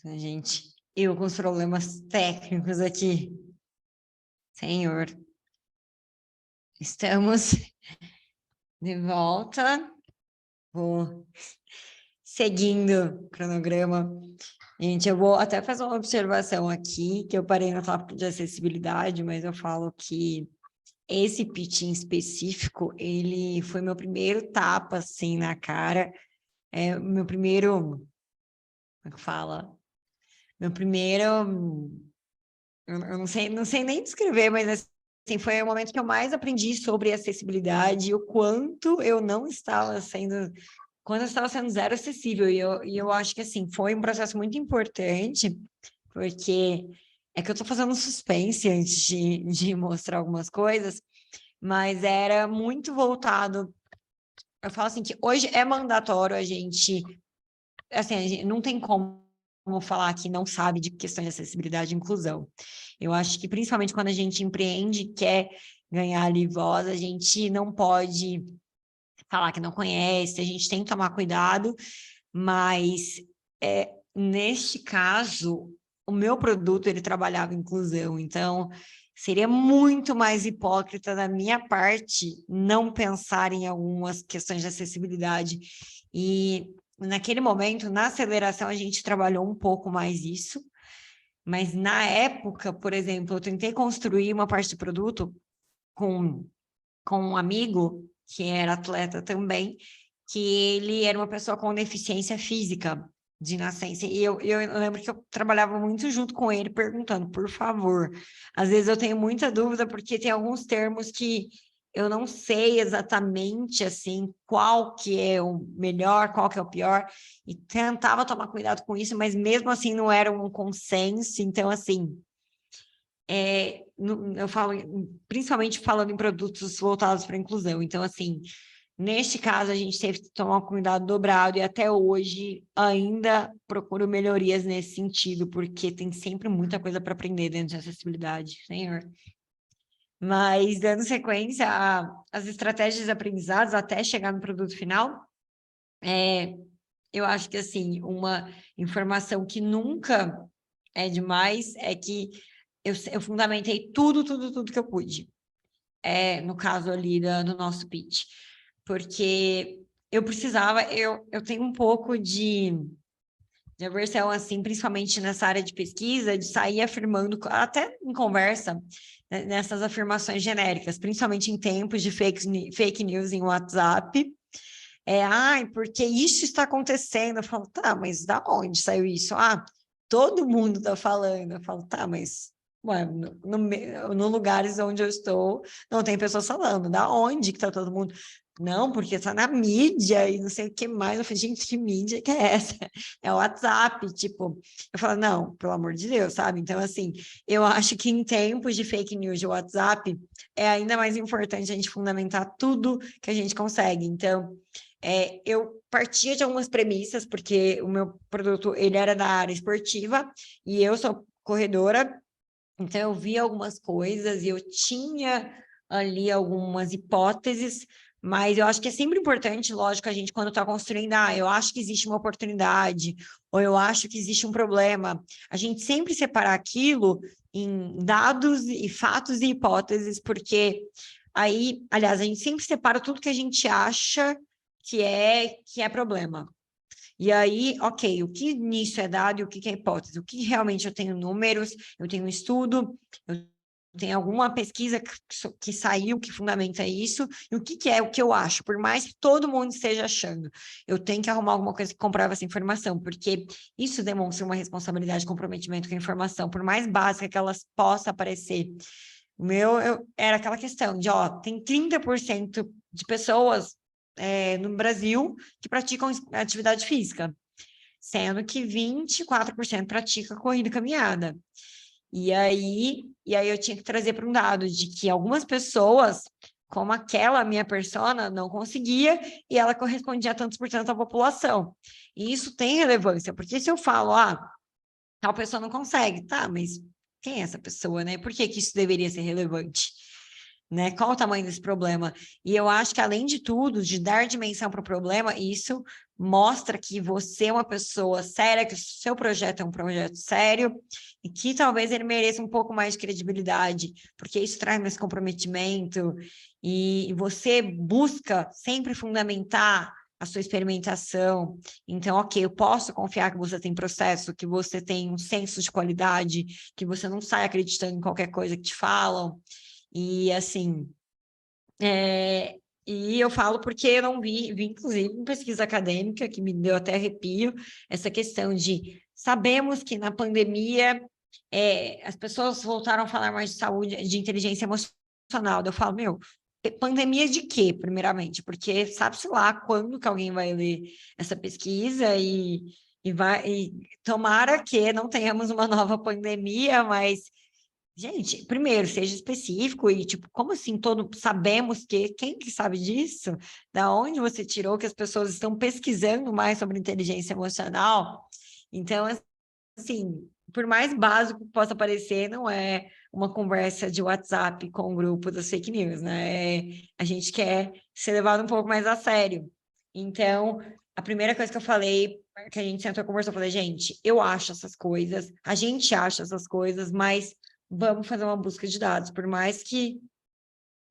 Gente, eu com os problemas técnicos aqui. Senhor, estamos de volta. Vou seguindo o cronograma. Gente, eu vou até fazer uma observação aqui, que eu parei no tópico de acessibilidade, mas eu falo que esse pitch em específico, ele foi meu primeiro tapa, assim, na cara. Meu primeiro... Como é que fala? Meu primeiro... Eu não sei nem descrever, mas assim, foi o momento que eu mais aprendi sobre acessibilidade e o quanto eu não estava sendo... Quando eu estava sendo zero acessível. E eu acho que, assim, foi um processo muito importante, porque é que eu estou fazendo suspense antes de mostrar algumas coisas, mas era muito voltado. Eu falo assim que hoje é mandatório a gente, assim, a gente não tem como falar que não sabe de questão de acessibilidade e inclusão. Eu acho que principalmente quando a gente empreende, quer ganhar ali voz, a gente não pode falar que não conhece, a gente tem que tomar cuidado, mas neste caso, o meu produto, ele trabalhava inclusão, então seria muito mais hipócrita da minha parte não pensar em algumas questões de acessibilidade. E naquele momento, na aceleração, a gente trabalhou um pouco mais isso, mas na época, por exemplo, eu tentei construir uma parte do produto com um amigo que era atleta também, que ele era uma pessoa com deficiência física de nascença. E eu lembro que eu trabalhava muito junto com ele, perguntando, por favor. Às vezes eu tenho muita dúvida, porque tem alguns termos que eu não sei exatamente, assim, qual que é o melhor, qual que é o pior, e tentava tomar cuidado com isso, mas mesmo assim não era um consenso. Então, assim, eu falo, principalmente falando em produtos voltados para a inclusão. Então, assim, neste caso, a gente teve que tomar um cuidado dobrado e até hoje ainda procuro melhorias nesse sentido, porque tem sempre muita coisa para aprender dentro de acessibilidade, senhor. Mas, dando sequência às estratégias de aprendizados até chegar no produto final, eu acho que, assim, uma informação que nunca é demais é que eu fundamentei tudo que eu pude. No caso ali do nosso pitch. Porque eu precisava, eu tenho um pouco de aversão, assim, principalmente nessa área de pesquisa, de sair afirmando, até em conversa, né, nessas afirmações genéricas, principalmente em tempos de fake news em WhatsApp. Porque isso está acontecendo. Eu falo, tá, mas da onde saiu isso? Todo mundo está falando. Eu falo, tá, mas ué, no lugares onde eu estou, não tem pessoas falando. Da onde que está todo mundo? Não, porque está na mídia e não sei o que mais. Eu falei, gente, que mídia que é essa? É o WhatsApp, tipo. Eu falo, não, pelo amor de Deus, sabe? Então, assim, eu acho que em tempos de fake news de WhatsApp, é ainda mais importante a gente fundamentar tudo que a gente consegue. Então, eu partia de algumas premissas, porque o meu produto ele era da área esportiva e eu sou corredora, então eu via algumas coisas e eu tinha ali algumas hipóteses, mas eu acho que é sempre importante, lógico, a gente quando está construindo, eu acho que existe uma oportunidade, ou eu acho que existe um problema, a gente sempre separar aquilo em dados e fatos e hipóteses, porque aí, aliás, a gente sempre separa tudo que a gente acha que é problema. E aí, ok, o que nisso é dado e o que é hipótese? O que realmente eu tenho números, eu tenho um estudo, eu tenho alguma pesquisa que saiu que fundamenta isso, e o que é o que eu acho, por mais que todo mundo esteja achando, eu tenho que arrumar alguma coisa que comprova essa informação, porque isso demonstra uma responsabilidade, comprometimento com a informação, por mais básica que elas possa parecer. O meu era aquela questão de, tem 30% de pessoas no Brasil que praticam atividade física, sendo que 24% pratica corrida e caminhada. E aí eu tinha que trazer para um dado de que algumas pessoas, como aquela minha persona, não conseguia e ela correspondia a tantos por cento da população. E isso tem relevância, porque se eu falo, tal pessoa não consegue, tá, mas quem é essa pessoa, né? Por que que isso deveria ser relevante? né? Qual o tamanho desse problema? E eu acho que, além de tudo, de dar dimensão para o problema, isso mostra que você é uma pessoa séria, que o seu projeto é um projeto sério e que talvez ele mereça um pouco mais de credibilidade, porque isso traz mais comprometimento e você busca sempre fundamentar a sua experimentação. Então, ok, eu posso confiar que você tem processo, que você tem um senso de qualidade, que você não sai acreditando em qualquer coisa que te falam. E assim, e eu falo porque eu não vi inclusive em pesquisa acadêmica, que me deu até arrepio, essa questão de sabemos que na pandemia as pessoas voltaram a falar mais de saúde, de inteligência emocional. Eu falo, meu, pandemia de quê, primeiramente? Porque sabe-se lá quando que alguém vai ler essa pesquisa e tomara que não tenhamos uma nova pandemia, mas gente, primeiro, seja específico e, tipo, como assim sabemos que? Quem que sabe disso? Da onde você tirou que as pessoas estão pesquisando mais sobre inteligência emocional? Então, assim, por mais básico que possa parecer, não é uma conversa de WhatsApp com o grupo das fake news, né? A gente quer ser levado um pouco mais a sério. Então, a primeira coisa que eu falei, que a gente sentou e conversou, eu falei, gente, eu acho essas coisas, a gente acha essas coisas, mas vamos fazer uma busca de dados, por mais que,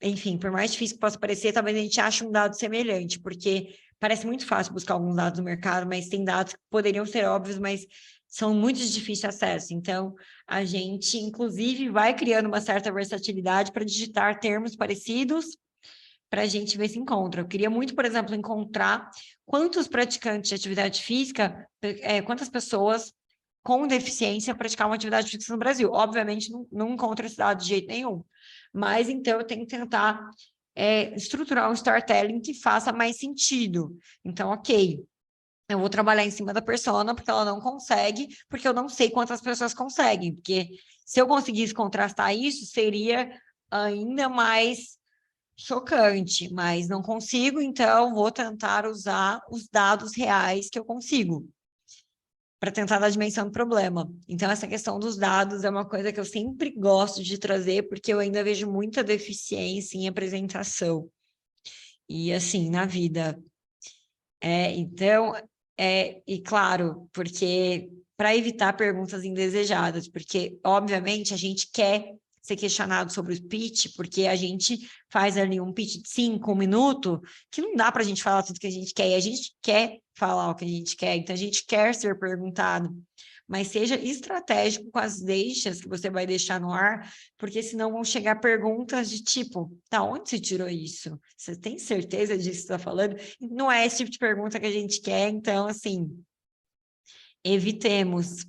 enfim, por mais difícil que possa parecer, talvez a gente ache um dado semelhante, porque parece muito fácil buscar alguns dados no mercado, mas tem dados que poderiam ser óbvios, mas são muito de difícil acesso. Então, a gente, inclusive, vai criando uma certa versatilidade para digitar termos parecidos para a gente ver se encontra. Eu queria muito, por exemplo, encontrar quantos praticantes de atividade física, quantas pessoas com deficiência praticavam atividade física no Brasil. Obviamente, não encontro esse dado de jeito nenhum. Mas, então, eu tenho que tentar estruturar um storytelling que faça mais sentido. Então, ok, eu vou trabalhar em cima da persona porque ela não consegue, porque eu não sei quantas pessoas conseguem. Porque se eu conseguisse contrastar isso, seria ainda mais chocante, mas não consigo, então vou tentar usar os dados reais que eu consigo para tentar dar a dimensão do problema. Então, essa questão dos dados é uma coisa que eu sempre gosto de trazer, porque eu ainda vejo muita deficiência em apresentação. E assim, na vida. Então, e claro, porque para evitar perguntas indesejadas, porque, obviamente, a gente quer ser questionado sobre o pitch, porque a gente faz ali um pitch de 5 minutos, que não dá para a gente falar tudo que a gente quer, e a gente quer falar o que a gente quer, então a gente quer ser perguntado, mas seja estratégico com as deixas que você vai deixar no ar, porque senão vão chegar perguntas de tipo, tá, onde você tirou isso? Você tem certeza disso que está falando? Não é esse tipo de pergunta que a gente quer, então, assim, evitemos.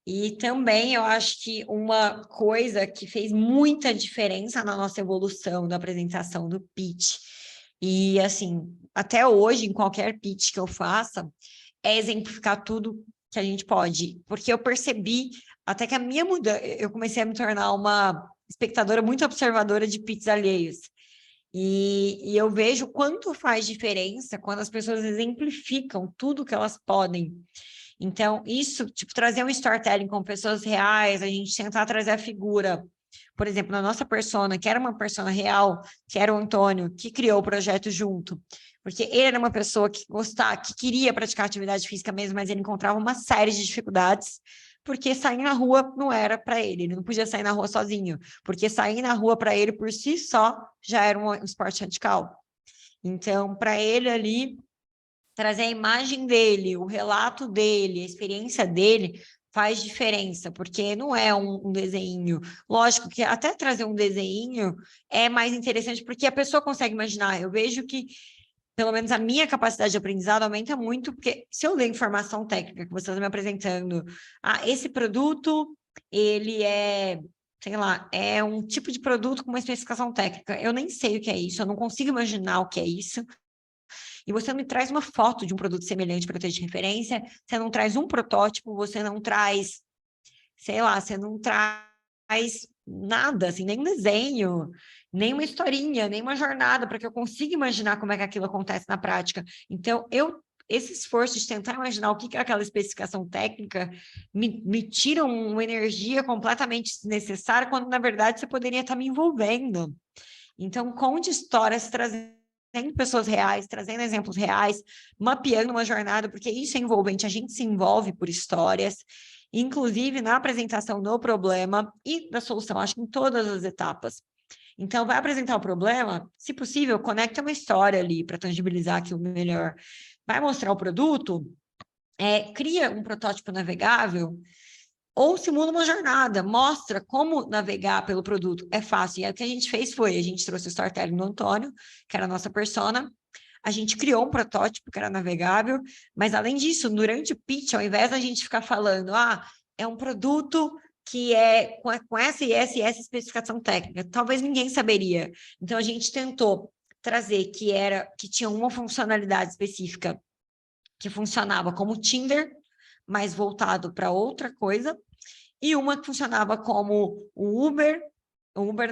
E também eu acho que uma coisa que fez muita diferença na nossa evolução da apresentação do pitch, e assim, até hoje, em qualquer pitch que eu faça, é exemplificar tudo que a gente pode. Porque eu percebi até que a minha mudança, eu comecei a me tornar uma espectadora muito observadora de pitches alheios. E eu vejo quanto faz diferença quando as pessoas exemplificam tudo que elas podem. Então, isso, tipo, trazer um storytelling com pessoas reais, a gente tentar trazer a figura. Por exemplo, na nossa persona, que era uma persona real, que era o Antônio, que criou o projeto junto. Porque ele era uma pessoa que gostava, que queria praticar atividade física mesmo, mas ele encontrava uma série de dificuldades, porque sair na rua não era para ele não podia sair na rua sozinho, porque sair na rua para ele por si só já era um esporte radical. Então, para ele ali, trazer a imagem dele, o relato dele, a experiência dele faz diferença, porque não é um desenho. Lógico que até trazer um desenho é mais interessante, porque a pessoa consegue imaginar. Eu vejo que, pelo menos a minha capacidade de aprendizado aumenta muito, porque se eu ler informação técnica que você está me apresentando, esse produto, ele sei lá, é um tipo de produto com uma especificação técnica. Eu nem sei o que é isso, eu não consigo imaginar o que é isso. E você não me traz uma foto de um produto semelhante para eu ter de referência, você não traz um protótipo, você não traz, sei lá, você não traz nada, assim, nem um desenho, nem uma historinha, nem uma jornada, para que eu consiga imaginar como é que aquilo acontece na prática. Então, esse esforço de tentar imaginar o que é aquela especificação técnica me tira uma energia completamente desnecessária, quando, na verdade, você poderia estar me envolvendo. Então, conte histórias trazendo pessoas reais, trazendo exemplos reais, mapeando uma jornada, porque isso é envolvente, a gente se envolve por histórias, inclusive na apresentação do problema e da solução, acho que em todas as etapas. Então, vai apresentar o problema, se possível, conecta uma história ali para tangibilizar aquilo melhor. Vai mostrar o produto, cria um protótipo navegável ou simula uma jornada, mostra como navegar pelo produto. É fácil. E aí, o que a gente fez foi, a gente trouxe o storytelling do Antônio, que era a nossa persona, a gente criou um protótipo que era navegável, mas além disso, durante o pitch, ao invés da gente ficar falando, é um produto que é com essa e essa especificação técnica, talvez ninguém saberia. Então, a gente tentou trazer que tinha uma funcionalidade específica que funcionava como Tinder, mais voltado para outra coisa, e uma que funcionava como o Uber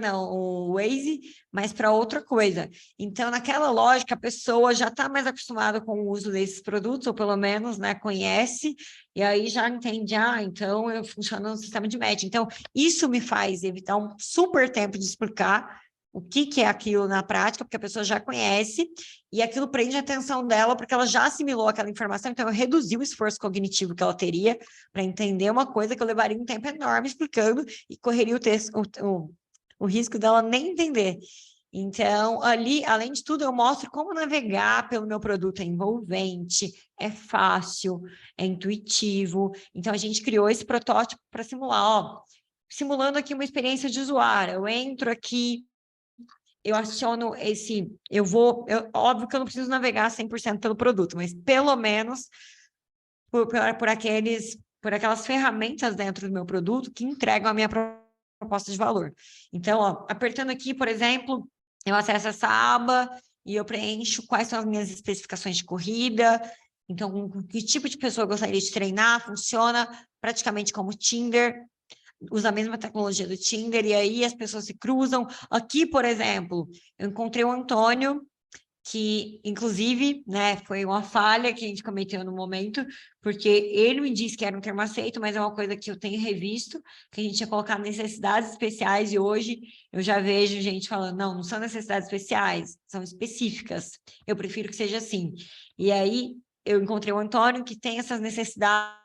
não, o Waze, mas para outra coisa. Então, naquela lógica, a pessoa já está mais acostumada com o uso desses produtos, ou pelo menos, né, conhece, e aí já entende, então eu funciono no sistema de match. Então, isso me faz evitar um super tempo de explicar o que é aquilo na prática, porque a pessoa já conhece, e aquilo prende a atenção dela, porque ela já assimilou aquela informação, então eu reduzi o esforço cognitivo que ela teria para entender uma coisa que eu levaria um tempo enorme explicando e correria o risco dela nem entender. Então, ali, além de tudo, eu mostro como navegar pelo meu produto. É envolvente, é fácil, é intuitivo. Então, a gente criou esse protótipo para simular, simulando aqui uma experiência de usuário. Eu entro aqui, eu aciono óbvio que eu não preciso navegar 100% pelo produto, mas pelo menos por aquelas ferramentas dentro do meu produto que entregam a minha proposta de valor. Então, apertando aqui, por exemplo, eu acesso essa aba e eu preencho quais são as minhas especificações de corrida, então, que tipo de pessoa eu gostaria de treinar, funciona praticamente como Tinder, usa a mesma tecnologia do Tinder, e aí as pessoas se cruzam. Aqui, por exemplo, eu encontrei o Antônio, que, inclusive, né, foi uma falha que a gente cometeu no momento, porque ele me disse que era um termo aceito, mas é uma coisa que eu tenho revisto, que a gente ia colocar necessidades especiais, e hoje eu já vejo gente falando, não são necessidades especiais, são específicas, eu prefiro que seja assim. E aí, eu encontrei o Antônio, que tem essas necessidades,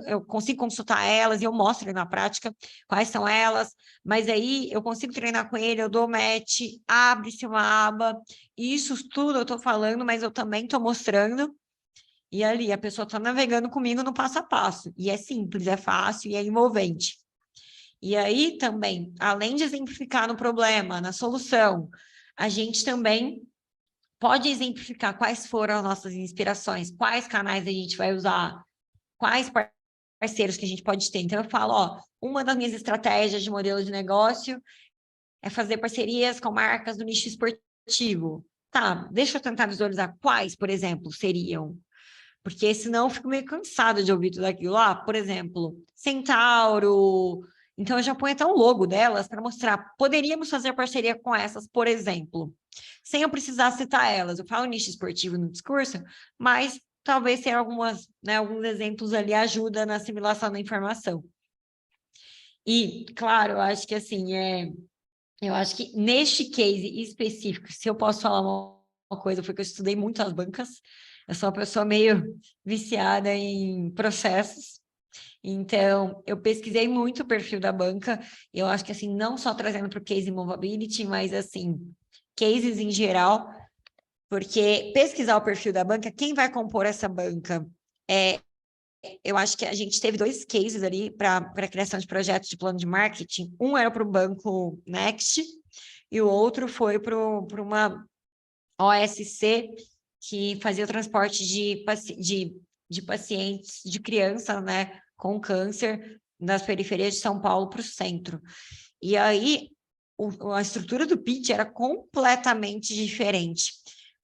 eu consigo consultar elas e eu mostro na prática quais são elas, mas aí eu consigo treinar com ele, eu dou match, abre-se uma aba, isso tudo eu estou falando, mas eu também estou mostrando, e ali a pessoa está navegando comigo no passo a passo, e é simples, é fácil e é envolvente. E aí também, além de exemplificar no problema, na solução, a gente também pode exemplificar quais foram as nossas inspirações, quais canais a gente vai usar, quais parceiros que a gente pode ter. Então, eu falo, uma das minhas estratégias de modelo de negócio é fazer parcerias com marcas do nicho esportivo. Tá, deixa eu tentar visualizar quais, por exemplo, seriam. Porque senão eu fico meio cansada de ouvir tudo aquilo lá. Por exemplo, Centauro. Então, eu já ponho até o logo delas para mostrar. Poderíamos fazer parceria com essas, por exemplo, sem eu precisar citar elas. Eu falo nicho esportivo no discurso, mas talvez tenha alguns exemplos ali ajuda na assimilação da informação. E, claro, eu acho que assim, eu acho que neste case específico, se eu posso falar uma coisa, foi que eu estudei muito as bancas, eu sou uma pessoa meio viciada em processos, então eu pesquisei muito o perfil da banca, e eu acho que assim, não só trazendo para o case Movability, mas assim, cases em geral, porque pesquisar o perfil da banca, quem vai compor essa banca? Eu acho que a gente teve 2 cases ali para a criação de projetos de plano de marketing. Um era para o banco Next e o outro foi para uma OSC que fazia o transporte de pacientes, de criança, né, com câncer das periferias de São Paulo para o centro. E aí a estrutura do pitch era completamente diferente.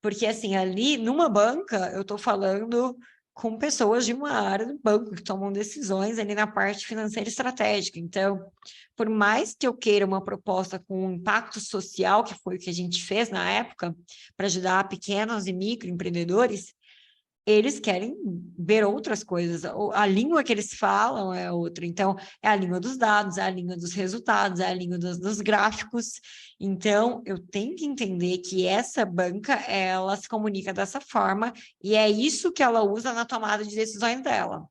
Porque, assim, ali numa banca, eu estou falando com pessoas de uma área do banco que tomam decisões ali na parte financeira e estratégica. Então, por mais que eu queira uma proposta com impacto social, que foi o que a gente fez na época, para ajudar pequenos e microempreendedores, eles querem ver outras coisas. A língua que eles falam é outra. Então, é a língua dos dados, é a língua dos resultados, é a língua dos gráficos. Então, eu tenho que entender que essa banca, ela se comunica dessa forma e é isso que ela usa na tomada de decisões dela.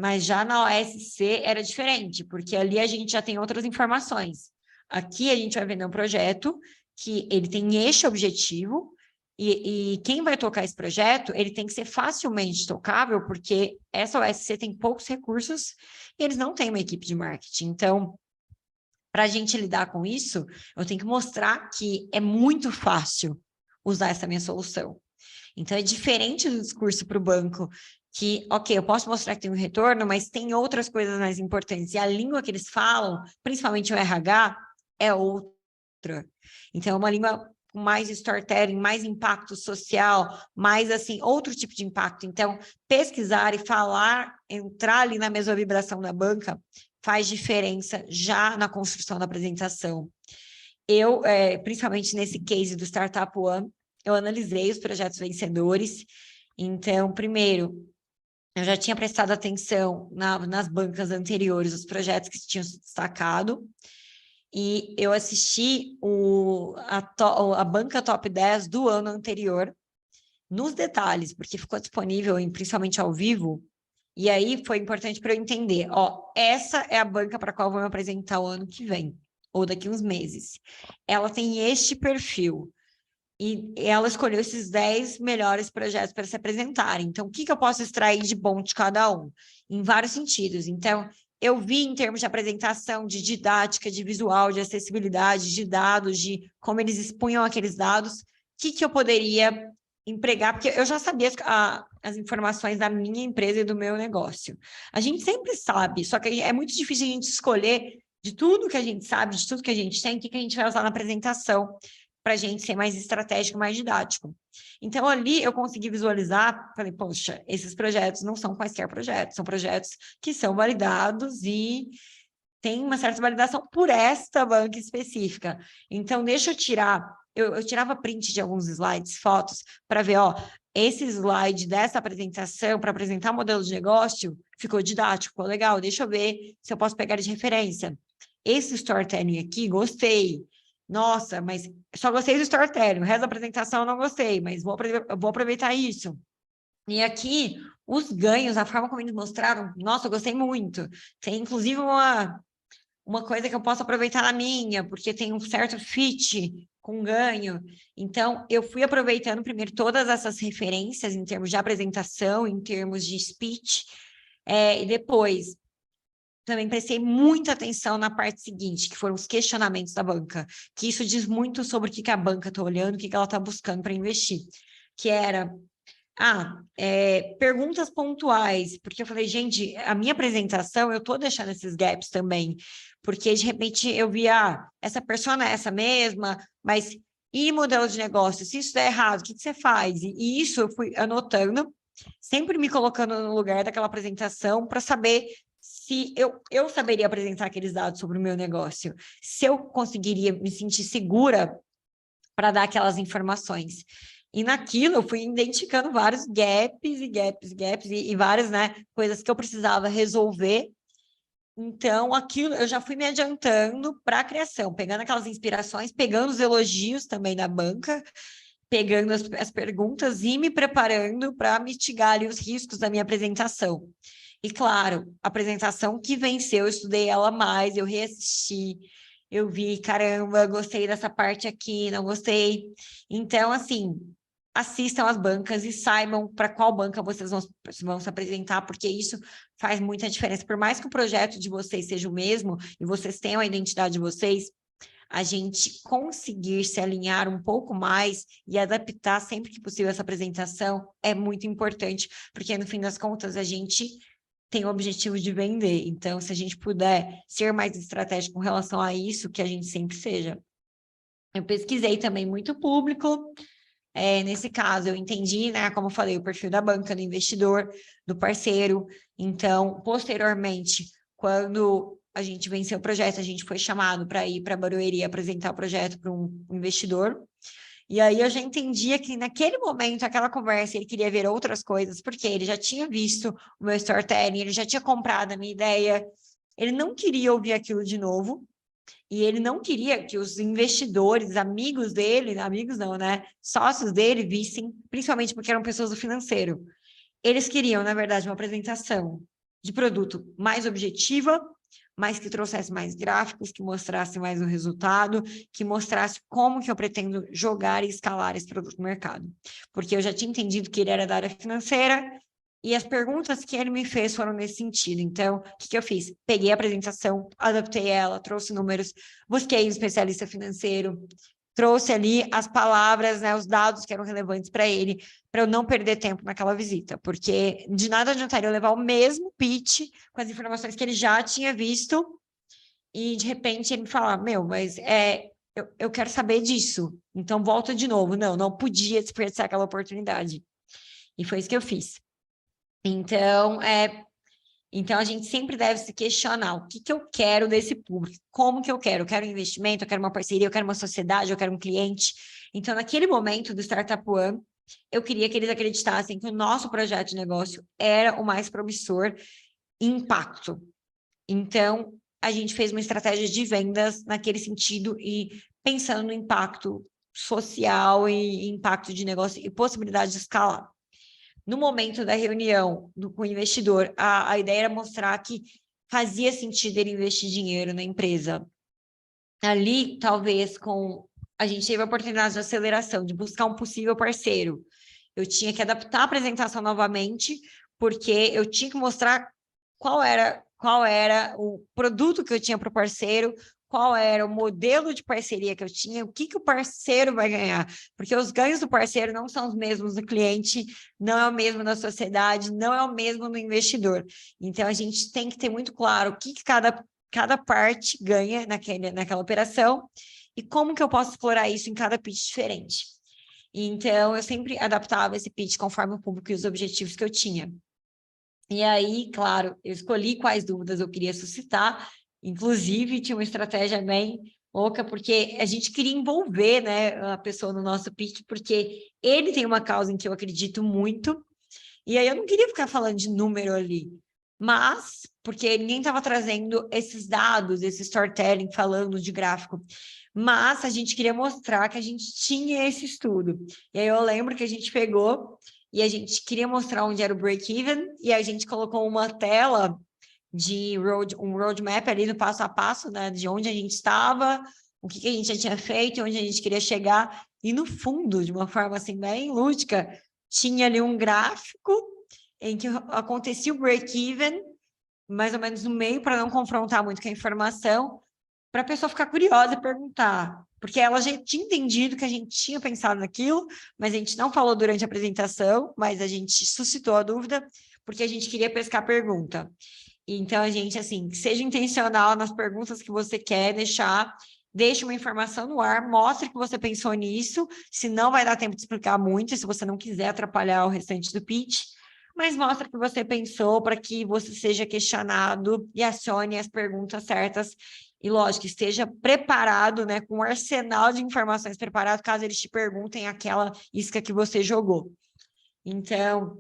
Mas já na OSC era diferente, porque ali a gente já tem outras informações. Aqui a gente vai vender um projeto que ele tem este objetivo, e quem vai tocar esse projeto, ele tem que ser facilmente tocável, porque essa OSC tem poucos recursos e eles não têm uma equipe de marketing. Então, para a gente lidar com isso, eu tenho que mostrar que é muito fácil usar essa minha solução. Então, é diferente do discurso para o banco, que, ok, eu posso mostrar que tem um retorno, mas tem outras coisas mais importantes. E a língua que eles falam, principalmente o RH, é outra. Então, é uma língua com mais storytelling, mais impacto social, mais, assim, outro tipo de impacto. Então, pesquisar e falar, entrar ali na mesma vibração da banca, faz diferença já na construção da apresentação. Eu, principalmente nesse case do Startup One, eu analisei os projetos vencedores. Então, primeiro, eu já tinha prestado atenção nas bancas anteriores, os projetos que tinham se destacado, e eu assisti a banca top 10 do ano anterior, nos detalhes, porque ficou disponível, principalmente ao vivo, e aí foi importante para eu entender, essa é a banca para a qual eu vou me apresentar o ano que vem, ou daqui uns meses. Ela tem este perfil, e ela escolheu esses 10 melhores projetos para se apresentarem. Então, o que eu posso extrair de bom de cada um? Em vários sentidos. Então, eu vi em termos de apresentação, de didática, de visual, de acessibilidade, de dados, de como eles expunham aqueles dados, o que eu poderia empregar, porque eu já sabia as informações da minha empresa e do meu negócio. A gente sempre sabe, só que é muito difícil a gente escolher de tudo que a gente sabe, de tudo que a gente tem, o que a gente vai usar na apresentação, para a gente ser mais estratégico, mais didático. Então, ali eu consegui visualizar, falei, poxa, esses projetos não são quaisquer projetos, são projetos que são validados e tem uma certa validação por esta banca específica. Então, deixa eu tirar, eu tirava print de alguns slides, fotos, para ver, esse slide dessa apresentação, para apresentar o modelo de negócio, ficou didático, ficou legal, deixa eu ver se eu posso pegar de referência. Esse storytelling aqui, gostei. Nossa, mas só gostei do storytelling, o resto da apresentação eu não gostei, mas vou aproveitar isso. E aqui, os ganhos, a forma como eles mostraram, nossa, eu gostei muito. Tem, inclusive, uma coisa que eu posso aproveitar na minha, porque tem um certo fit com ganho. Então, eu fui aproveitando primeiro todas essas referências em termos de apresentação, em termos de speech, e depois também prestei muita atenção na parte seguinte, que foram os questionamentos da banca, que isso diz muito sobre o que a banca está olhando, o que ela está buscando para investir, que era perguntas pontuais, porque eu falei, gente, a minha apresentação, eu estou deixando esses gaps também, porque de repente eu vi, essa persona é essa mesma, mas e modelo de negócio? Se isso der errado, o que você faz? E isso eu fui anotando, sempre me colocando no lugar daquela apresentação para saber se eu saberia apresentar aqueles dados sobre o meu negócio, se eu conseguiria me sentir segura para dar aquelas informações. E naquilo eu fui identificando vários gaps e várias, né, coisas que eu precisava resolver. Então, aquilo eu já fui me adiantando para a criação, pegando aquelas inspirações, pegando os elogios também da banca, pegando as perguntas e me preparando para mitigar ali os riscos da minha apresentação. E claro, a apresentação que venceu, eu estudei ela mais, eu reassisti, eu vi, caramba, gostei dessa parte aqui, não gostei. Então, assim, assistam as bancas e saibam para qual banca vocês vão se apresentar, porque isso faz muita diferença. Por mais que o projeto de vocês seja o mesmo e vocês tenham a identidade de vocês, a gente conseguir se alinhar um pouco mais e adaptar sempre que possível essa apresentação é muito importante, porque no fim das contas a gente tem o objetivo de vender. Então, se a gente puder ser mais estratégico com relação a isso, que a gente sempre seja. Eu pesquisei também muito público. Nesse caso, eu entendi, né, como eu falei, o perfil da banca, do investidor, do parceiro. Então, posteriormente, quando a gente venceu o projeto, a gente foi chamado para ir para Barueri apresentar o projeto para um investidor. E aí eu já entendia que naquele momento, aquela conversa, ele queria ver outras coisas, porque ele já tinha visto o meu storytelling, ele já tinha comprado a minha ideia, ele não queria ouvir aquilo de novo, e ele não queria que os investidores, amigos dele, amigos não, né? Sócios dele vissem, principalmente porque eram pessoas do financeiro. Eles queriam, na verdade, uma apresentação de produto mais objetiva, mas que trouxesse mais gráficos, que mostrasse mais o resultado, que mostrasse como que eu pretendo jogar e escalar esse produto no mercado. Porque eu já tinha entendido que ele era da área financeira e as perguntas que ele me fez foram nesse sentido. Então, o que que eu fiz? Peguei a apresentação, adaptei ela, trouxe números, busquei um especialista financeiro, trouxe ali as palavras, né, os dados que eram relevantes para ele, para eu não perder tempo naquela visita, porque de nada adiantaria eu levar o mesmo pitch com as informações que ele já tinha visto e de repente ele me falar, meu, mas eu quero saber disso, então volta de novo. Não, não podia desperdiçar aquela oportunidade. E foi isso que eu fiz. Então, então, a gente sempre deve se questionar o que que eu quero desse público, como que eu quero? Eu quero um investimento, eu quero uma parceria, eu quero uma sociedade, eu quero um cliente. Então, naquele momento do Startup One, eu queria que eles acreditassem que o nosso projeto de negócio era o mais promissor em impacto. Então, a gente fez uma estratégia de vendas naquele sentido e pensando no impacto social e impacto de negócio e possibilidade de escalar. No momento da reunião com o investidor, a ideia era mostrar que fazia sentido ele investir dinheiro na empresa. Ali, talvez, a gente teve a oportunidade de aceleração, de buscar um possível parceiro. Eu tinha que adaptar a apresentação novamente, porque eu tinha que mostrar qual era o produto que eu tinha para o parceiro, qual era o modelo de parceria que eu tinha, o que que o parceiro vai ganhar, porque os ganhos do parceiro não são os mesmos do cliente, não é o mesmo da sociedade, não é o mesmo do investidor. Então, a gente tem que ter muito claro o que que cada parte ganha naquela operação e como que eu posso explorar isso em cada pitch diferente. Então, eu sempre adaptava esse pitch conforme o público e os objetivos que eu tinha. E aí, claro, eu escolhi quais dúvidas eu queria suscitar, inclusive tinha uma estratégia bem louca, porque a gente queria envolver, né, a pessoa no nosso pitch, porque ele tem uma causa em que eu acredito muito, e aí eu não queria ficar falando de número ali, mas porque ninguém estava trazendo esses dados, esse storytelling, falando de gráfico. Mas a gente queria mostrar que a gente tinha esse estudo. E aí eu lembro que a gente pegou e a gente queria mostrar onde era o break-even, e a gente colocou uma tela de um roadmap ali no passo a passo, né, de onde a gente estava, o que a gente já tinha feito, onde a gente queria chegar, e no fundo, de uma forma assim bem lúdica, tinha ali um gráfico em que acontecia o break-even, mais ou menos no meio, para não confrontar muito com a informação, para a pessoa ficar curiosa e perguntar, porque ela já tinha entendido que a gente tinha pensado naquilo, mas a gente não falou durante a apresentação, mas a gente suscitou a dúvida, porque a gente queria pescar pergunta. Então, a gente, assim, seja intencional nas perguntas que você quer deixar, deixe uma informação no ar, mostre que você pensou nisso, se não vai dar tempo de explicar muito, se você não quiser atrapalhar o restante do pitch, mas mostre que você pensou para que você seja questionado e acione as perguntas certas. E, lógico, esteja preparado, né, com um arsenal de informações preparado, caso eles te perguntem aquela isca que você jogou. Então,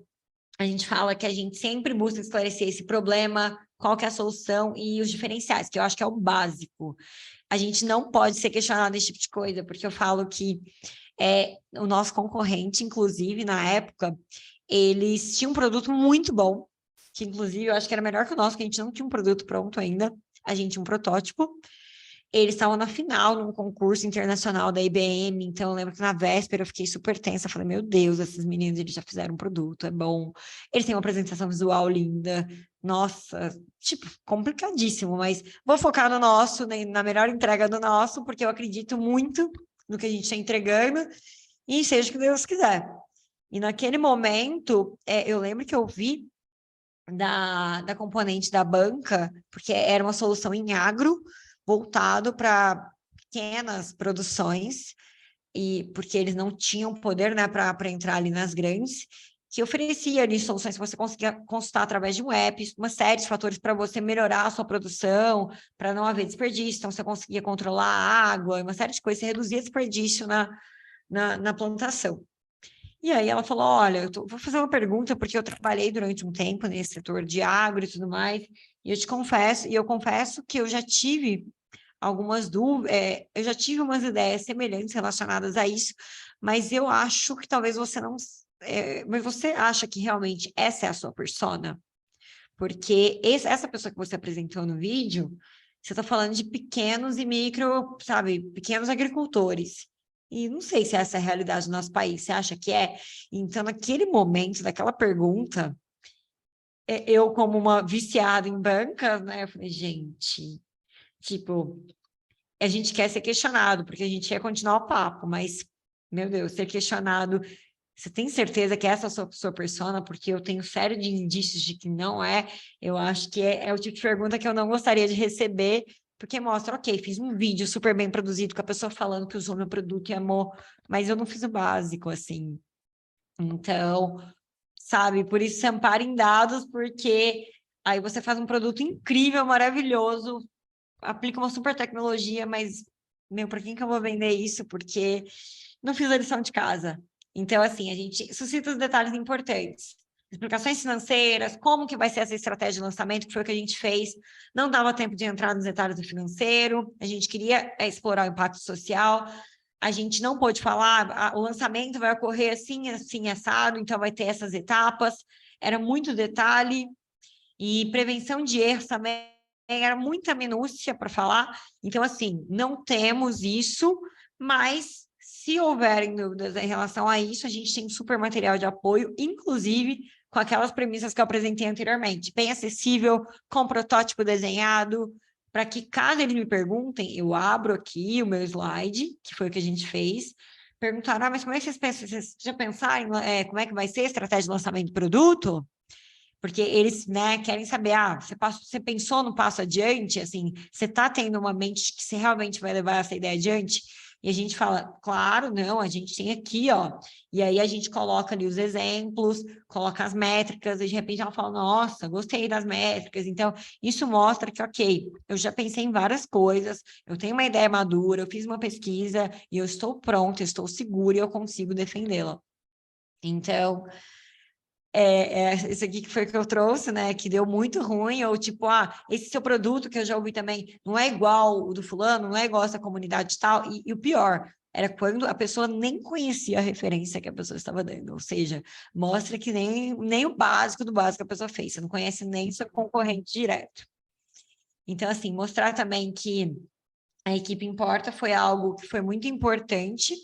a gente fala que a gente sempre busca esclarecer esse problema, qual que é a solução e os diferenciais, que eu acho que é o básico. A gente não pode ser questionado desse tipo de coisa, porque eu falo que o nosso concorrente, inclusive, na época, eles tinham um produto muito bom, que inclusive eu acho que era melhor que o nosso, que a gente não tinha um produto pronto ainda, a gente tinha um protótipo. Eles estavam na final num concurso internacional da IBM, então eu lembro que na véspera eu fiquei super tensa, falei, meu Deus, esses meninos, eles já fizeram um produto, é bom, eles têm uma apresentação visual linda, nossa, tipo, complicadíssimo, mas vou focar no nosso, né, na melhor entrega do nosso, porque eu acredito muito no que a gente está entregando, e seja o que Deus quiser. E naquele momento, eu lembro que eu vi da componente da banca, porque era uma solução em agro, voltado para pequenas produções, e porque eles não tinham poder, né, para entrar ali nas grandes, que oferecia ali soluções que você conseguia consultar através de um app, uma série de fatores para você melhorar a sua produção, para não haver desperdício, então você conseguia controlar a água, uma série de coisas, você reduzia desperdício na plantação. E aí ela falou, olha, vou fazer uma pergunta, porque eu trabalhei durante um tempo nesse setor de agro e tudo mais, e eu confesso que eu já tive algumas dúvidas, eu já tive umas ideias semelhantes relacionadas a isso, mas eu acho que talvez você não... mas você acha que realmente essa é a sua persona? Porque essa pessoa que você apresentou no vídeo, você está falando de pequenos e micro, sabe, pequenos agricultores. E não sei se essa é a realidade do nosso país. Você acha que é? Então, naquele momento, daquela pergunta, eu, como uma viciada em bancas, né, eu falei, gente, tipo, a gente quer ser questionado, porque a gente quer continuar o papo, mas, meu Deus, ser questionado, você tem certeza que essa é a sua persona? Porque eu tenho sério de indícios de que não é. Eu acho que é o tipo de pergunta que eu não gostaria de receber, porque mostra, ok, fiz um vídeo super bem produzido com a pessoa falando que usou meu produto e amou, mas eu não fiz o básico, assim. Então, sabe, por isso se ampara em dados, porque aí você faz um produto incrível, maravilhoso, aplica uma super tecnologia, mas, meu, para quem que eu vou vender isso? Porque não fiz a lição de casa. Então, assim, a gente suscita os detalhes importantes. Explicações financeiras, como que vai ser essa estratégia de lançamento, que foi o que a gente fez. Não dava tempo de entrar nos detalhes do financeiro, a gente queria explorar o impacto social, a gente não pôde falar, o lançamento vai ocorrer assim, assim, assado, então vai ter essas etapas. Era muito detalhe, e prevenção de erros também era muita minúcia para falar. Então, assim, não temos isso, mas se houverem dúvidas em relação a isso, a gente tem super material de apoio, inclusive com aquelas premissas que eu apresentei anteriormente, bem acessível, com protótipo desenhado, para que caso eles me perguntem, eu abro aqui o meu slide, que foi o que a gente fez, perguntaram, mas como é que vocês pensam? Vocês já pensaram como é que vai ser a estratégia de lançamento do produto? Porque eles, né, querem saber, você pensou no passo adiante, assim, você está tendo uma mente que você realmente vai levar essa ideia adiante? E a gente fala, claro, não, a gente tem aqui, ó, e aí a gente coloca ali os exemplos, coloca as métricas, e de repente ela fala, nossa, gostei das métricas, então isso mostra que, ok, eu já pensei em várias coisas, eu tenho uma ideia madura, eu fiz uma pesquisa, e eu estou pronta, eu estou segura e eu consigo defendê-la. Então, esse aqui que foi que eu trouxe, né, que deu muito ruim, ou tipo, esse seu produto que eu já ouvi também, não é igual o do fulano, não é igual essa comunidade tal, e o pior, era quando a pessoa nem conhecia a referência que a pessoa estava dando, ou seja, mostra que nem o básico do básico a pessoa fez, você não conhece nem seu concorrente direto. Então, assim, mostrar também que a equipe importa foi algo que foi muito importante,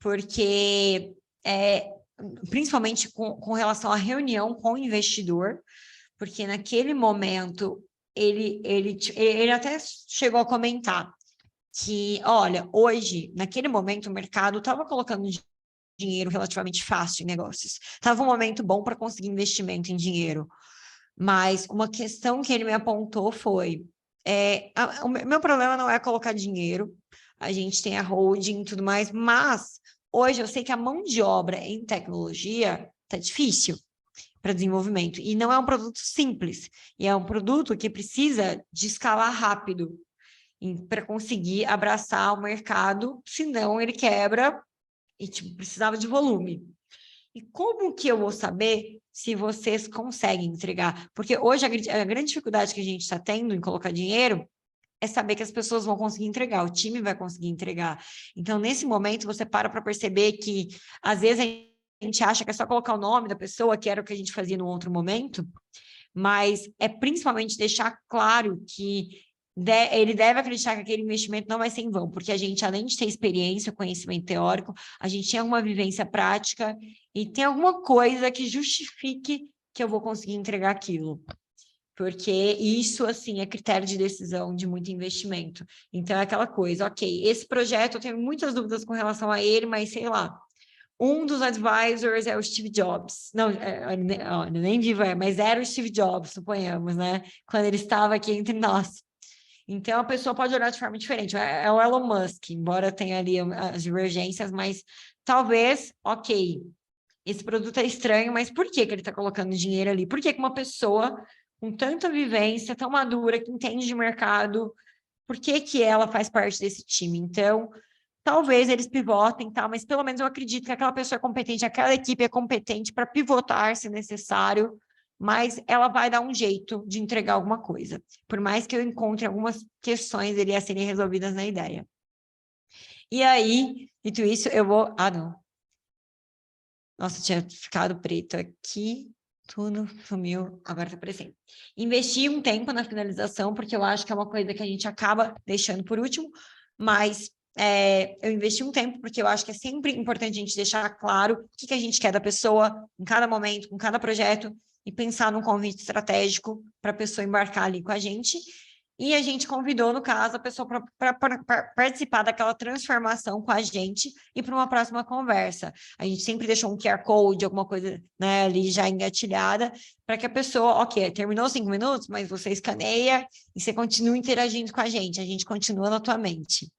porque principalmente com relação à reunião com o investidor, porque naquele momento ele até chegou a comentar que, olha, hoje, naquele momento, o mercado estava colocando dinheiro relativamente fácil em negócios. Estava um momento bom para conseguir investimento em dinheiro. Mas uma questão que ele me apontou foi: o meu problema não é colocar dinheiro, a gente tem a holding e tudo mais, mas hoje eu sei que a mão de obra em tecnologia está difícil para desenvolvimento, e não é um produto simples, e é um produto que precisa de escalar rápido para conseguir abraçar o mercado, senão ele quebra e tipo, precisava de volume. E como que eu vou saber se vocês conseguem entregar? Porque hoje a grande dificuldade que a gente está tendo em colocar dinheiro é saber que as pessoas vão conseguir entregar, o time vai conseguir entregar. Então, nesse momento, você para perceber que, às vezes, a gente acha que é só colocar o nome da pessoa, que era o que a gente fazia no outro momento, mas é principalmente deixar claro que ele deve acreditar que aquele investimento não vai ser em vão, porque a gente, além de ter experiência, conhecimento teórico, a gente tem alguma vivência prática e tem alguma coisa que justifique que eu vou conseguir entregar aquilo. Porque isso, assim, é critério de decisão de muito investimento. Então, é aquela coisa, ok, esse projeto eu tenho muitas dúvidas com relação a ele, mas sei lá, um dos advisors é o Steve Jobs. Não, nem vivo mas era o Steve Jobs, suponhamos, né? Quando ele estava aqui entre nós. Então, a pessoa pode olhar de forma diferente. É o Elon Musk, embora tenha ali as divergências, mas talvez, ok, esse produto é estranho, mas por que ele está colocando dinheiro ali? Por que uma pessoa com tanta vivência, tão madura, que entende de mercado, por que ela faz parte desse time? Então, talvez eles pivotem, tá? Mas pelo menos eu acredito que aquela pessoa é competente, aquela equipe é competente para pivotar se necessário, mas ela vai dar um jeito de entregar alguma coisa, por mais que eu encontre algumas questões ali a serem resolvidas na ideia. E aí, dito isso, eu vou... Ah, não. Nossa, tinha ficado preto aqui, tudo sumiu, agora tá aparecendo. Investi um tempo na finalização, porque eu acho que é uma coisa que a gente acaba deixando por último, mas eu investi um tempo, porque eu acho que é sempre importante a gente deixar claro o que a gente quer da pessoa, em cada momento, com cada projeto, e pensar num convite estratégico para a pessoa embarcar ali com a gente. E a gente convidou, no caso, a pessoa para participar daquela transformação com a gente e para uma próxima conversa. A gente sempre deixou um QR Code, alguma coisa, né, ali já engatilhada, para que a pessoa, ok, terminou 5 minutos, mas você escaneia e você continua interagindo com a gente continua na tua mente.